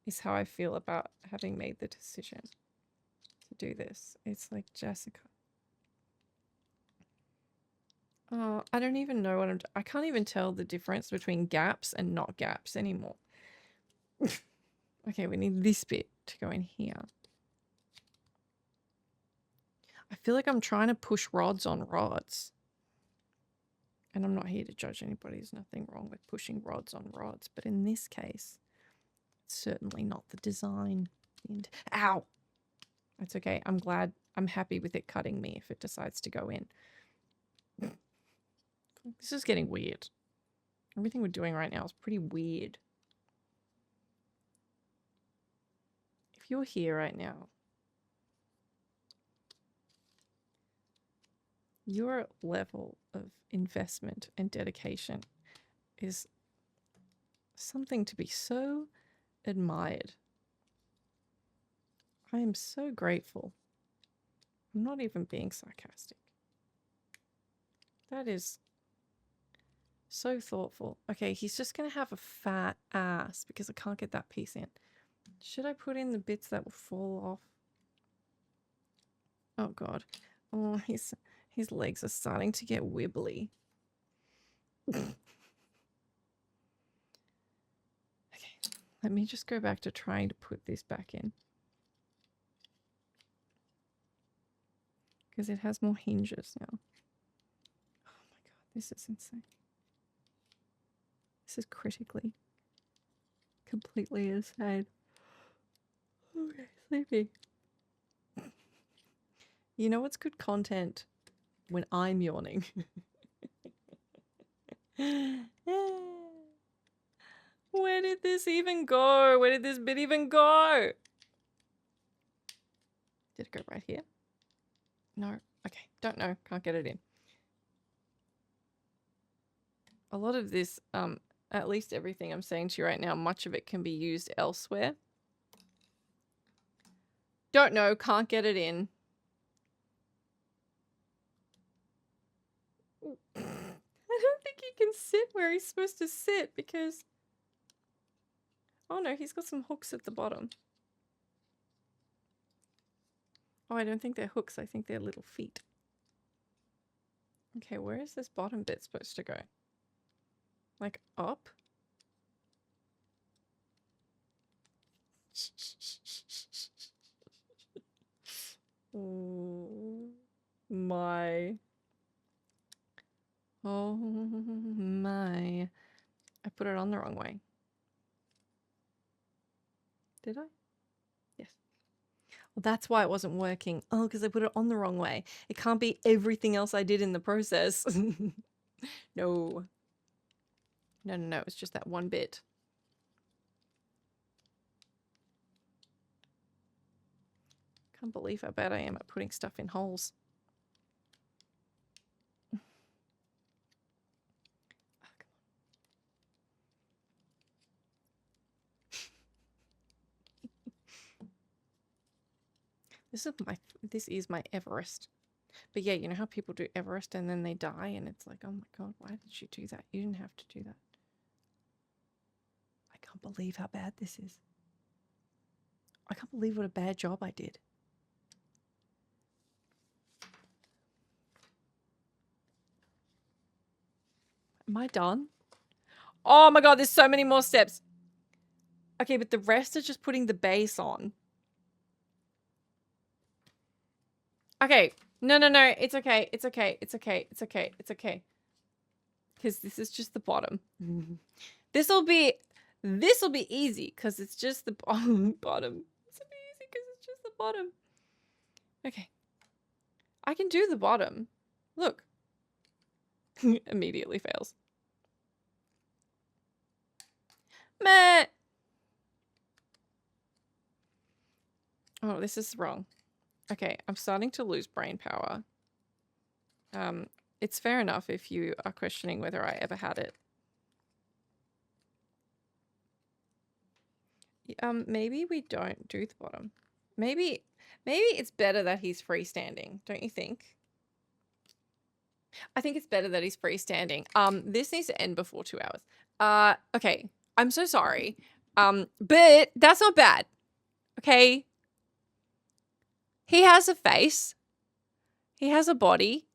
is how I feel about having made the decision to do this. It's like, Jessica. Oh, I don't even know what I can't even tell the difference between gaps and not gaps anymore. Okay, we need this bit to go in here. I feel like I'm trying to push rods on rods. And I'm not here to judge anybody. There's nothing wrong with pushing rods on rods. But in this case, it's certainly not the design. Ow! That's okay. I'm happy with it cutting me if it decides to go in. This is getting weird. Everything we're doing right now is pretty weird. If you're here right now, your level of investment and dedication is something to be so admired. I am so grateful. I'm not even being sarcastic. That is so thoughtful. Okay, he's just going to have a fat ass because I can't get that piece in. Should I put in the bits that will fall off? Oh, God. Oh, his legs are starting to get wibbly. Okay, let me just go back to trying to put this back in. Because it has more hinges now. Oh my God, this is insane. This is critically, completely insane. Okay, sleepy. You know what's good content? When I'm yawning. Where did this even go? Where did this bit even go? Did it go right here? No. Okay, don't know. Can't get it in. A lot of this, at least everything I'm saying to you right now, much of it can be used elsewhere. Don't know. Can't get it in. I don't think he can sit where he's supposed to sit because... Oh no, he's got some hooks at the bottom. Oh, I don't think they're hooks. I think they're little feet. Okay, where is this bottom bit supposed to go? Like up? Oh my. Oh my. I put it on the wrong way. Did I? Yes. Well, that's why it wasn't working. Oh, because I put it on the wrong way. It can't be everything else I did in the process. No. No. It's just that one bit. Can't believe how bad I am at putting stuff in holes. This is my Everest. But yeah, you know how people do Everest and then they die and it's like, oh my God, why did you do that? You didn't have to do that. I can't believe how bad this is. I can't believe what a bad job I did. Am I done? Oh my God, there's so many more steps. Okay, but the rest are just putting the base on. Okay. No. It's okay. It's okay. Because this is just the bottom. This'll be easy because it's just the bottom. This'll be easy because it's just the bottom. Okay. I can do the bottom. Look. Immediately fails. Meh. Oh, this is wrong. Okay, I'm starting to lose brain power. It's fair enough if you are questioning whether I ever had it. Maybe we don't do the bottom. Maybe it's better that he's freestanding, don't you think? I think it's better that he's freestanding. This needs to end before 2 hours. Okay. I'm so sorry. But that's not bad. Okay. He has a face. He has a body.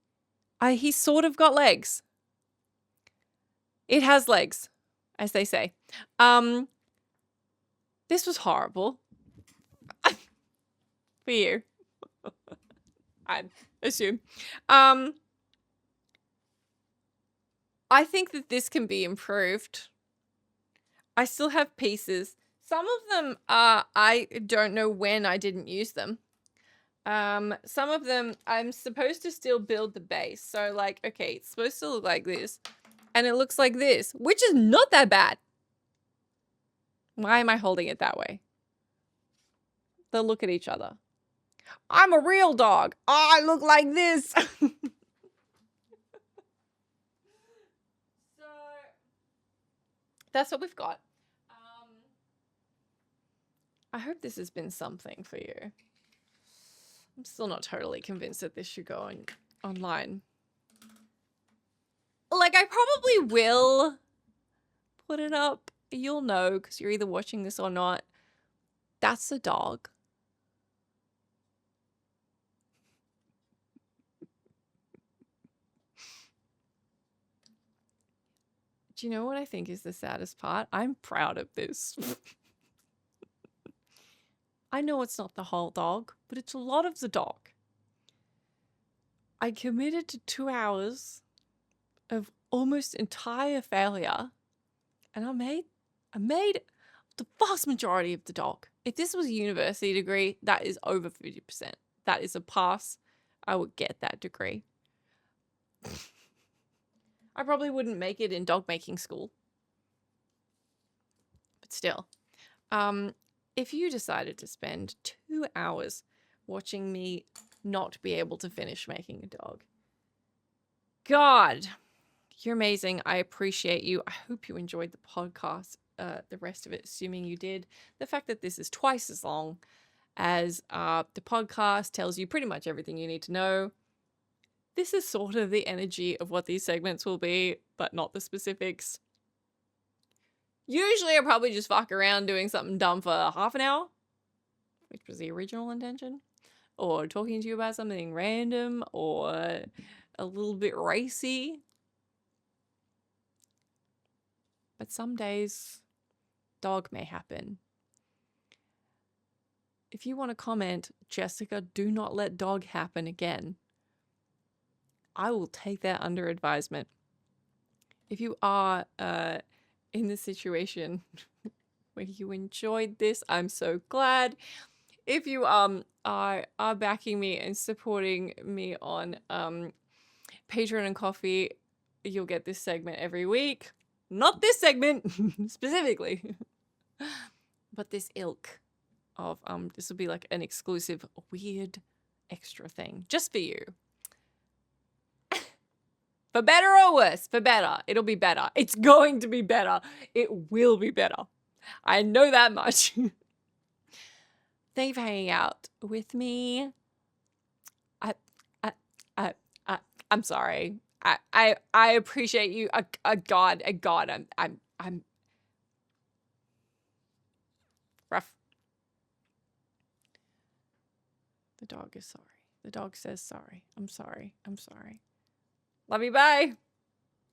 He's sort of got legs. It has legs, as they say. This was horrible. For you. I assume. I think that this can be improved. I still have pieces. Some of them I don't know when I didn't use them. Some of them I'm supposed to still build the base. So like, okay, it's supposed to look like this. And it looks like this, which is not that bad. Why am I holding it that way? They'll look at each other. I'm a real dog. I look like this. So that's what we've got. I hope this has been something for you. I'm still not totally convinced that this should go online. Like, I probably will put it up. You'll know because you're either watching this or not. That's a dog. Do you know what I think is the saddest part? I'm proud of this. I know it's not the whole dog, but it's a lot of the dog. I committed to 2 hours of almost entire failure, and I made the vast majority of the dog. If this was a university degree, that is over 50%. That is a pass. I would get that degree. I probably wouldn't make it in dog making school. But still. If you decided to spend 2 hours watching me not be able to finish making a dog, God, you're amazing. I appreciate you. I hope you enjoyed the podcast, the rest of it, assuming you did. The fact that this is twice as long as the podcast tells you pretty much everything you need to know. This is sort of the energy of what these segments will be, but not the specifics. Usually I probably just fuck around doing something dumb for half an hour, which was the original intention, or talking to you about something random or a little bit racy. But some days, dog may happen. If you want to comment, Jessica, do not let dog happen again, I will take that under advisement. If you are in the situation where you enjoyed this, I'm so glad. If you are backing me and supporting me on Patreon and Coffee, you'll get this segment every week. Not this segment specifically, but this ilk of this will be like an exclusive weird extra thing just for you. For better or worse, for better. It'll be better. It's going to be better. It will be better. I know that much. Thank you for hanging out with me. I'm sorry. I appreciate you. God, I'm rough. The dog is sorry. The dog says sorry. I'm sorry. I'm sorry. Love you. Bye.